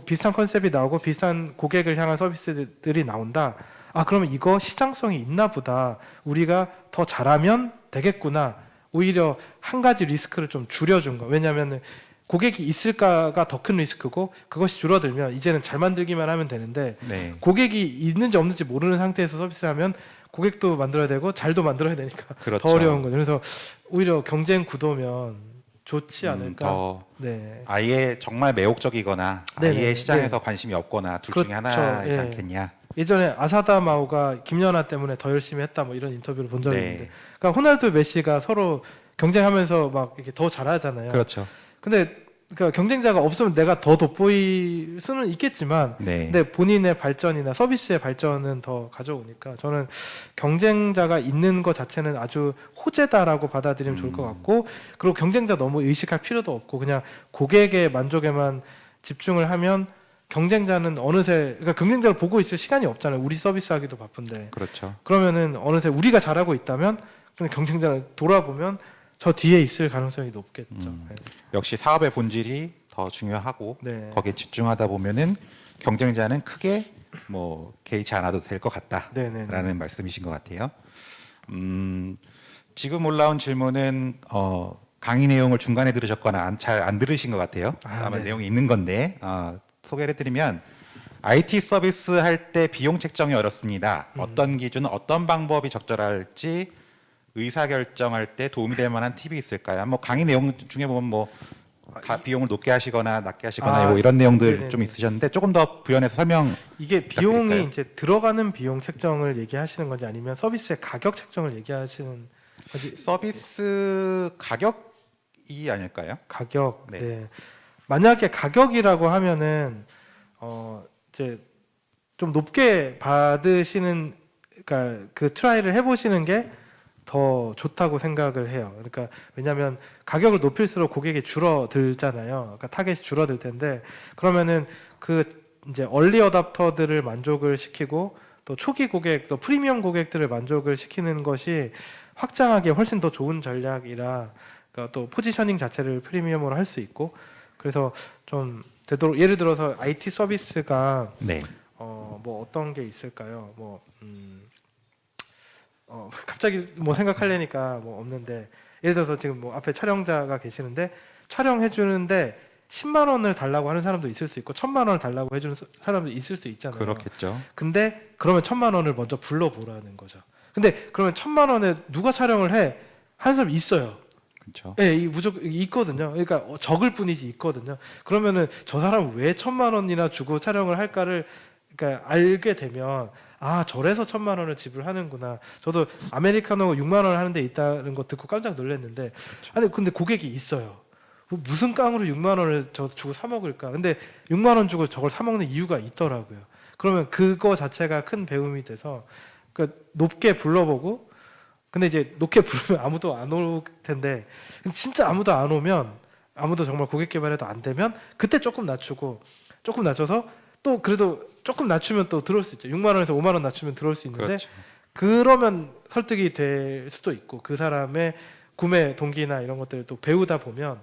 Speaker 2: 비슷한 컨셉이 나오고 비슷한 고객을 향한 서비스들이 나온다. 아 그러면 이거 시장성이 있나 보다. 우리가 더 잘하면 되겠구나. 오히려 한 가지 리스크를 좀 줄여준 거. 왜냐하면 고객이 있을까가 더 큰 리스크고 그것이 줄어들면 이제는 잘 만들기만 하면 되는데
Speaker 1: 네.
Speaker 2: 고객이 있는지 없는지 모르는 상태에서 서비스를 하면 고객도 만들어야 되고 잘도 만들어야 되니까
Speaker 1: 그렇죠.
Speaker 2: 더 어려운 거죠. 그래서 오히려 경쟁 구도면 좋지 않을까.
Speaker 1: 더
Speaker 2: 네.
Speaker 1: 아예 정말 매혹적이거나
Speaker 2: 네네.
Speaker 1: 아예 시장에서
Speaker 2: 네.
Speaker 1: 관심이 없거나 둘
Speaker 2: 그렇죠.
Speaker 1: 중에 하나이지
Speaker 2: 예.
Speaker 1: 않겠냐.
Speaker 2: 예전에 아사다 마오가 김연아 때문에 더 열심히 했다 뭐 이런 인터뷰를 본 적이
Speaker 1: 네.
Speaker 2: 있는데, 그러니까 호날두 메시가 서로 경쟁하면서 막 이렇게 더 잘하잖아요.
Speaker 1: 그렇죠.
Speaker 2: 근데 그러니까 경쟁자가 없으면 내가 더 돋보일 수는 있겠지만,
Speaker 1: 네.
Speaker 2: 근데 본인의 발전이나 서비스의 발전은 더 가져오니까 저는 경쟁자가 있는 것 자체는 아주 호재다라고 받아들이면 좋을 것 같고, 그리고 경쟁자 너무 의식할 필요도 없고 그냥 고객의 만족에만 집중을 하면 경쟁자는 어느새, 그러니까 경쟁자를 보고 있을 시간이 없잖아요. 우리 서비스 하기도 바쁜데.
Speaker 1: 그렇죠.
Speaker 2: 그러면은 어느새 우리가 잘하고 있다면 그냥 경쟁자를 돌아보면 저 뒤에 있을 가능성이 높겠죠. 네.
Speaker 1: 역시 사업의 본질이 더 중요하고
Speaker 2: 네.
Speaker 1: 거기에 집중하다 보면은 경쟁자는 크게 뭐 개의치 않아도 될 것 같다라는
Speaker 2: 네네네.
Speaker 1: 말씀이신 것 같아요. 지금 올라온 질문은 강의 내용을 중간에 들으셨거나 잘 안 들으신 것 같아요. 아마
Speaker 2: 네.
Speaker 1: 내용이 있는 건데 소개를 해드리면 IT 서비스 할 때 비용 책정이 어렵습니다. 어떤 기준, 어떤 방법이 적절할지 의사결정할 때 도움이 될 만한 팁이 있을까요? 뭐 강의 내용 중에 보면 뭐 비용을 높게 하시거나 낮게 하시거나 뭐 이런 내용들
Speaker 2: 네네네.
Speaker 1: 좀 있으셨는데 조금 더 부연해서 설명.
Speaker 2: 이게 비용이
Speaker 1: 부탁드릴까요?
Speaker 2: 이제 들어가는 비용 책정을 얘기하시는 건지 아니면 서비스의 가격 책정을 얘기하시는 건지.
Speaker 1: 서비스 가격이 아닐까요?
Speaker 2: 가격.
Speaker 1: 네.
Speaker 2: 네. 만약에 가격이라고 하면은 이제 좀 높게 받으시는, 그러니까 그 트라이를 해보시는 게 더 좋다고 생각을 해요. 그러니까 왜냐하면 가격을 높일수록 고객이 줄어들잖아요. 그러니까 타겟이 줄어들 텐데, 그러면은 그 이제 얼리 어답터들을 만족을 시키고 또 초기 고객, 또 프리미엄 고객들을 만족을 시키는 것이 확장하기 훨씬 더 좋은 전략이라, 그러니까 또 포지셔닝 자체를 프리미엄으로 할 수 있고, 그래서 좀 되도록 예를 들어서 IT 서비스가
Speaker 1: 네.
Speaker 2: 뭐 어떤 게 있을까요? 갑자기 뭐 생각하려니까 뭐 없는데, 예를 들어서 지금 뭐 앞에 촬영자가 계시는데 촬영해 주는데 10만 원을 달라고 하는 사람도 있을 수 있고 1,000만 원을 달라고 해주는 사람도 있을 수 있잖아요.
Speaker 1: 그렇겠죠.
Speaker 2: 근데 그러면 1,000만 원을 먼저 불러보라는 거죠. 근데 그러면 1,000만 원에 누가 촬영을 해? 하는 사람 있어요.
Speaker 1: 그렇죠.
Speaker 2: 예, 무조건 있거든요. 그러니까 적을 뿐이지 있거든요. 그러면은 저 사람은 왜 1,000만 원이나 주고 촬영을 할까를 그러니까 알게 되면, 아 저래서 1,000만 원을 지불하는구나. 저도 아메리카노가 6만 원 하는 데 있다는 거 듣고 깜짝 놀랐는데, 아니 근데 고객이 있어요. 무슨 깡으로 6만 원을 저 주고 사 먹을까? 근데 6만 원 주고 저걸 사 먹는 이유가 있더라고요. 그러면 그거 자체가 큰 배움이 돼서 그러니까 높게 불러보고, 근데 이제 높게 부르면 아무도 안 올 텐데, 진짜 아무도 안 오면, 아무도 정말 고객 개발해도 안 되면 그때 조금 낮추고, 조금 낮춰서 또 그래도 조금 낮추면 또 들어올 수 있죠. 6만 원에서 5만 원 낮추면 들어올 수 있는데,
Speaker 1: 그렇죠.
Speaker 2: 그러면 설득이 될 수도 있고 그 사람의 구매 동기나 이런 것들을 또 배우다 보면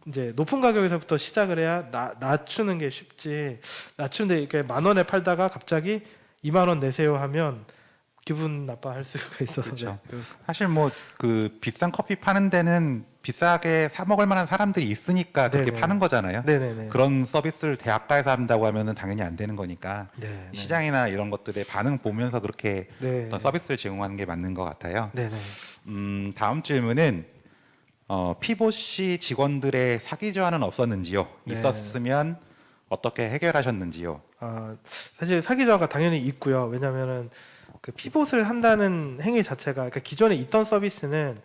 Speaker 2: 이제 높은 가격에서부터 시작을 해야 낮추는 게 쉽지, 낮추는데 이렇게 만 원에 팔다가 갑자기 2만 원 내세요 하면 기분 나빠할 수가 있어서.
Speaker 1: 그렇죠.
Speaker 2: 네.
Speaker 1: 사실 뭐 그 비싼 커피 파는 데는 비싸게 사 먹을 만한 사람들이 있으니까 그렇게
Speaker 2: 네네.
Speaker 1: 파는 거잖아요.
Speaker 2: 네네네.
Speaker 1: 그런 서비스를 대학가에서 한다고 하면은 당연히 안 되는 거니까
Speaker 2: 네.
Speaker 1: 시장이나 이런 것들의 반응 보면서 그렇게
Speaker 2: 네.
Speaker 1: 어떤 서비스를 제공하는 게 맞는 것 같아요.
Speaker 2: 네네.
Speaker 1: 다음 질문은 피봇이 직원들의 사기 저하는 없었는지요?
Speaker 2: 네.
Speaker 1: 있었으면 어떻게 해결하셨는지요?
Speaker 2: 사실 사기 저하가 당연히 있고요. 왜냐하면은 그 피봇을 한다는 행위 자체가 그러니까 기존에 있던 서비스는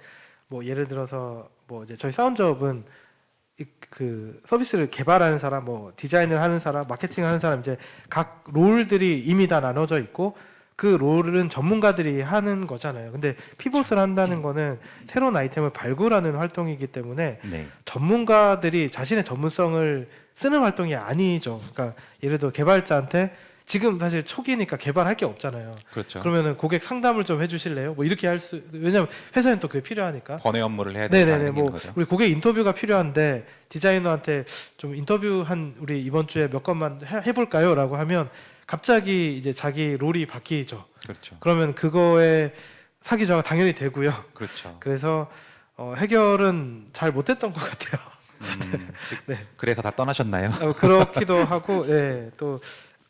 Speaker 2: 뭐 예를 들어서 뭐 이제 저희 사운드업은 그 서비스를 개발하는 사람, 뭐 디자인을 하는 사람, 마케팅을 하는 사람 이제 각 롤들이 이미 다 나눠져 있고 그 롤은 전문가들이 하는 거잖아요. 근데 피봇을 한다는 거는 새로운 아이템을 발굴하는 활동이기 때문에
Speaker 1: 네,
Speaker 2: 전문가들이 자신의 전문성을 쓰는 활동이 아니죠. 그러니까 예를 들어 개발자한테 지금 사실 초기니까 개발할 게 없잖아요.
Speaker 1: 그렇죠.
Speaker 2: 그러면은 고객 상담을 좀 해주실래요? 뭐 이렇게 할 수, 왜냐면 회사엔 또 그게 필요하니까.
Speaker 1: 번외 업무를 해야 되는
Speaker 2: 네네네.
Speaker 1: 상황인
Speaker 2: 뭐
Speaker 1: 거죠.
Speaker 2: 우리 고객 인터뷰가 필요한데 디자이너한테 좀 인터뷰 한 우리 이번 주에 몇 건만 해볼까요?라고 하면 갑자기 이제 자기 롤이 바뀌죠.
Speaker 1: 그렇죠.
Speaker 2: 그러면 그거에 사기 저하가 당연히 되고요.
Speaker 1: 그렇죠.
Speaker 2: 그래서 해결은 잘 못했던 것 같아요. 네.
Speaker 1: 그래서 다 떠나셨나요?
Speaker 2: 그렇기도 하고, 예, 또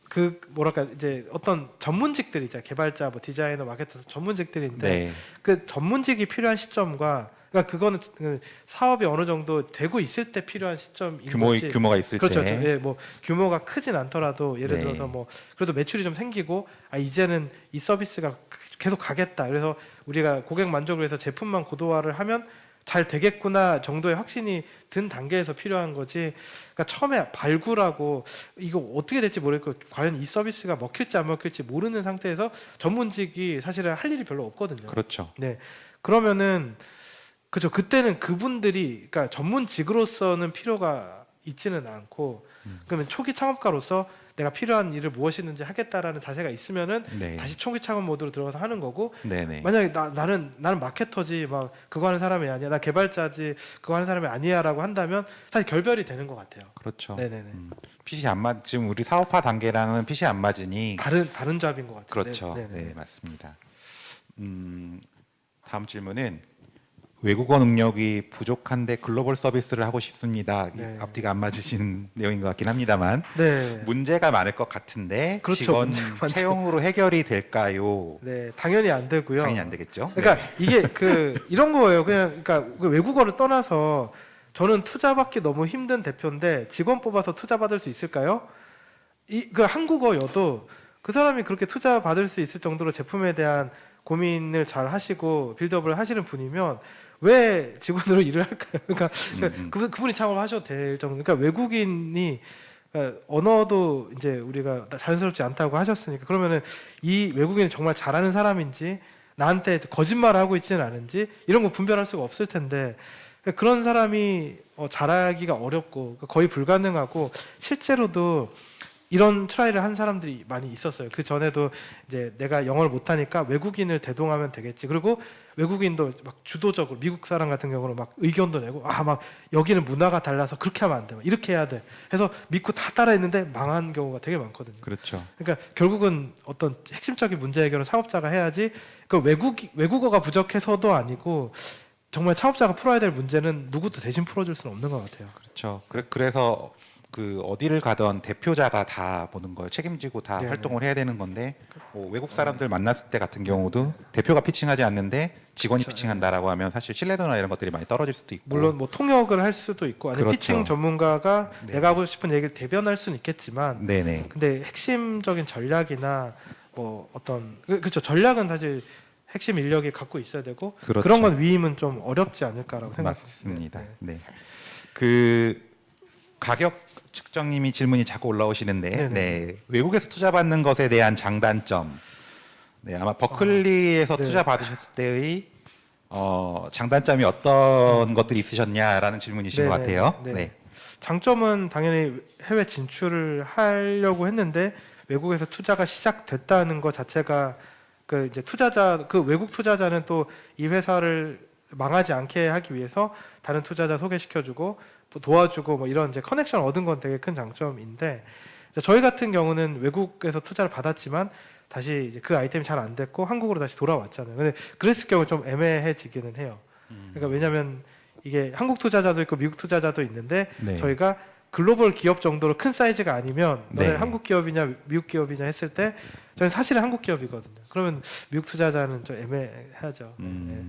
Speaker 2: 그 뭐랄까 이제 어떤 전문직들이 있잖아요. 개발자, 뭐 디자이너, 마케터 전문직들인데
Speaker 1: 네,
Speaker 2: 그 전문직이 필요한 시점과 그러니까 그거는 그 사업이 어느 정도 되고 있을 때 필요한 시점인 거지.
Speaker 1: 규모가 있을
Speaker 2: 그렇죠.
Speaker 1: 때.
Speaker 2: 예, 뭐 규모가 크진 않더라도 예를
Speaker 1: 네.
Speaker 2: 들어서 뭐 그래도 매출이 좀 생기고 이제는 이 서비스가 계속 가겠다. 그래서 우리가 고객 만족을 위해서 제품만 고도화를 하면 잘 되겠구나 정도의 확신이 든 단계에서 필요한 거지. 그러니까 처음에 발굴하고 이거 어떻게 될지 모르겠고 과연 이 서비스가 먹힐지 안 먹힐지 모르는 상태에서 전문직이 사실은 할 일이 별로 없거든요.
Speaker 1: 그렇죠.
Speaker 2: 네. 그러면은 그죠. 그때는 그분들이 그러니까 전문직으로서는 필요가 있지는 않고 그러면 초기 창업가로서 내가 필요한 일을 무엇이든지 하겠다라는 자세가 있으면은
Speaker 1: 네,
Speaker 2: 다시 초기 창업 모드로 들어가서 하는 거고
Speaker 1: 네네.
Speaker 2: 만약에 나는 마케터지 막 그거 하는 사람이 아니야 나 개발자지 그거 하는 사람이 아니야라고 한다면 사실 결별이 되는 것 같아요.
Speaker 1: 그렇죠.
Speaker 2: 네네네.
Speaker 1: 핏이 안 맞. 지금 우리 사업화 단계랑은 핏이 안 맞으니.
Speaker 2: 다른 잡인 것 같아요.
Speaker 1: 그렇죠.
Speaker 2: 네네.
Speaker 1: 네, 맞습니다. 다음 질문은 외국어 능력이 부족한데 글로벌 서비스를 하고 싶습니다.
Speaker 2: 네.
Speaker 1: 앞뒤가 안 맞으신 내용인 것 같긴 합니다만
Speaker 2: 네.
Speaker 1: 문제가 많을 것 같은데
Speaker 2: 그렇죠.
Speaker 1: 직원
Speaker 2: 문제가 많죠.
Speaker 1: 채용으로 해결이 될까요?
Speaker 2: 네, 당연히 안 되고요.
Speaker 1: 당연히 안 되겠죠.
Speaker 2: 그러니까 이게 이런 거예요. 그러니까 그 외국어를 떠나서 저는 투자 받기 너무 힘든 대표인데 직원 뽑아서 투자 받을 수 있을까요? 그 한국어여도 그 사람이 그렇게 투자 받을 수 있을 정도로 제품에 대한 고민을 잘 하시고 빌드업을 하시는 분이면 왜 직원으로 일을 할까요? 그러니까 그분이 창업을 하셔도 될 정도. 그러니까 외국인이 그러니까 언어도 이제 우리가 자연스럽지 않다고 하셨으니까 그러면은 이 외국인이 정말 잘하는 사람인지 나한테 거짓말을 하고 있지는 않은지 이런 거 분별할 수가 없을 텐데 그런 사람이 잘하기가 어렵고 거의 불가능하고 실제로도 이런 트라이를 한 사람들이 많이 있었어요. 그 전에도 이제 내가 영어를 못하니까 외국인을 대동하면 되겠지. 그리고 외국인도 막 주도적으로 미국 사람 같은 경우는 막 의견도 내고 막 여기는 문화가 달라서 그렇게 하면 안 돼. 막 이렇게 해야 돼. 해서 믿고 다 따라했는데 망한 경우가 되게 많거든요.
Speaker 1: 그렇죠.
Speaker 2: 그러니까 결국은 어떤 핵심적인 문제 해결은 창업자가 해야지. 그 외국어가 부족해서도 아니고 정말 창업자가 풀어야 될 문제는 누구도 대신 풀어줄 수는 없는 것 같아요.
Speaker 1: 그렇죠. 그래서 그 어디를 가던 대표자가 다 보는 거예요. 책임지고 다
Speaker 2: 네네.
Speaker 1: 활동을 해야 되는 건데 뭐 외국 사람들 만났을 때 같은 경우도 대표가 피칭하지 않는데 직원이
Speaker 2: 그렇죠.
Speaker 1: 피칭한다라고 하면 사실 신뢰도나 이런 것들이 많이 떨어질 수도 있고.
Speaker 2: 물론 뭐 통역을 할 수도 있고 아니면
Speaker 1: 그렇죠.
Speaker 2: 피칭 전문가가
Speaker 1: 네.
Speaker 2: 내가 하고 싶은 얘기를 대변할 수는 있겠지만
Speaker 1: 네네.
Speaker 2: 근데 핵심적인 전략이나 뭐 어떤 그렇죠. 전략은 사실 핵심 인력이 갖고 있어야 되고
Speaker 1: 그렇죠.
Speaker 2: 그런 건 위임은 좀 어렵지 않을까라고 생각합니다.
Speaker 1: 맞습니다.
Speaker 2: 네.
Speaker 1: 네. 그 가격 측정님이 질문이 자꾸 올라오시는데,
Speaker 2: 네네.
Speaker 1: 네. 외국에서 투자 받는 것에 대한 장단점. 네, 아마 버클리에서
Speaker 2: 네.
Speaker 1: 투자 받으셨을 때의 장단점이 어떤 것들이 있으셨냐라는 질문이신 것
Speaker 2: 네네.
Speaker 1: 같아요.
Speaker 2: 네.
Speaker 1: 네.
Speaker 2: 장점은 당연히 해외 진출을 하려고 했는데 외국에서 투자가 시작됐다는 것 자체가 그 이제 그 외국 투자자는 또 이 회사를 망하지 않게 하기 위해서 다른 투자자 소개시켜주고 또 도와주고 뭐 이런 이제 커넥션 얻은 건 되게 큰 장점인데 저희 같은 경우는 외국에서 투자를 받았지만 다시 이제 그 아이템이 잘 안 됐고 한국으로 다시 돌아왔잖아요. 근데 그랬을 경우 좀 애매해지기는 해요. 그러니까 왜냐하면 이게 한국 투자자도 있고 미국 투자자도 있는데
Speaker 1: 네.
Speaker 2: 저희가 글로벌 기업 정도로 큰 사이즈가 아니면 너네
Speaker 1: 네.
Speaker 2: 한국 기업이냐 미국 기업이냐 했을 때 저는 사실은 한국 기업이거든요. 그러면 미국 투자자는 좀 애매하죠. 네.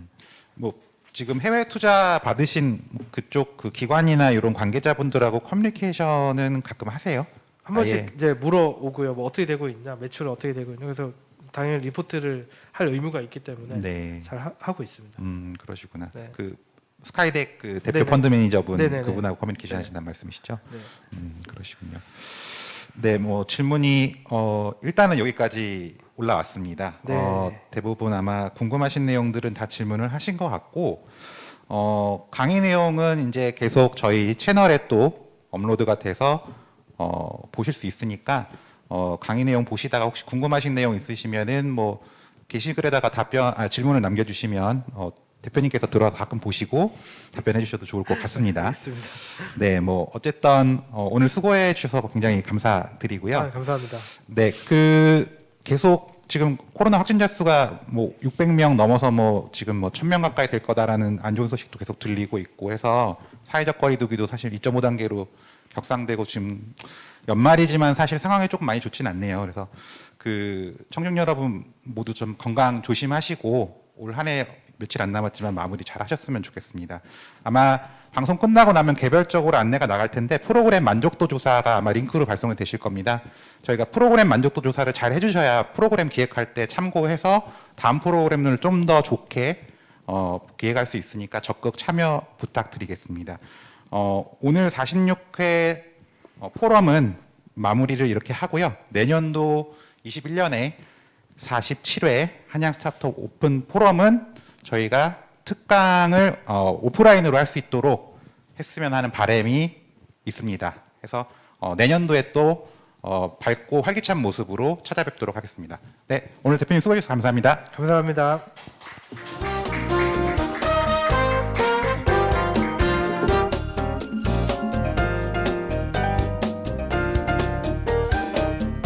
Speaker 1: 뭐 지금 해외 투자 받으신 그쪽 그 기관이나 이런 관계자분들하고 커뮤니케이션은 가끔 하세요?
Speaker 2: 한 번씩
Speaker 1: 아예.
Speaker 2: 이제 물어오고요. 뭐 어떻게 되고 있냐, 매출은 어떻게 되고 있냐. 그래서 당연히 리포트를 할 의무가 있기 때문에
Speaker 1: 네.
Speaker 2: 잘 하고 있습니다.
Speaker 1: 그러시구나.
Speaker 2: 네.
Speaker 1: 그 스카이덱 그 대표
Speaker 2: 네네.
Speaker 1: 펀드 매니저분
Speaker 2: 네네네.
Speaker 1: 그분하고 커뮤니케이션
Speaker 2: 네.
Speaker 1: 하신다는 말씀이시죠?
Speaker 2: 네.
Speaker 1: 그러시군요. 네, 뭐 질문이 일단은 여기까지 올라왔습니다.
Speaker 2: 네.
Speaker 1: 대부분 아마 궁금하신 내용들은 다 질문을 하신 것 같고 강의 내용은 이제 계속 저희 채널에 또 업로드가 돼서 보실 수 있으니까 강의 내용 보시다가 혹시 궁금하신 내용 있으시면은 뭐 게시글에다가 질문을 남겨주시면 대표님께서 들어와서 가끔 보시고 답변해 주셔도 좋을 것 같습니다.
Speaker 2: 알겠습니다.
Speaker 1: 네, 뭐 어쨌든 오늘 수고해 주셔서 굉장히 감사드리고요.
Speaker 2: 아, 감사합니다.
Speaker 1: 네, 그 계속 지금 코로나 확진자 수가 뭐 600명 넘어서 뭐 지금 뭐 1000명 가까이 될 거다라는 안 좋은 소식도 계속 들리고 있고 해서 사회적 거리두기도 사실 2.5단계로 격상되고 지금 연말이지만 사실 상황이 조금 많이 좋진 않네요. 그래서 그 청중 여러분 모두 좀 건강 조심하시고 올 한 해 며칠 안 남았지만 마무리 잘 하셨으면 좋겠습니다. 아마 방송 끝나고 나면 개별적으로 안내가 나갈 텐데 프로그램 만족도 조사가 아마 링크로 발송이 되실 겁니다. 저희가 프로그램 만족도 조사를 잘 해주셔야 프로그램 기획할 때 참고해서 다음 프로그램을 좀 더 좋게 기획할 수 있으니까 적극 참여 부탁드리겠습니다. 오늘 46회 포럼은 마무리를 이렇게 하고요. 내년도 21년에 47회 한양 스타트업 오픈 포럼은 저희가 특강을 오프라인으로 할 수 있도록 했으면 하는 바람이 있습니다. 그래서 내년도에 또 밝고 활기찬 모습으로 찾아뵙도록 하겠습니다. 네, 오늘 대표님 수고해 주셔서 감사합니다.
Speaker 2: 감사합니다.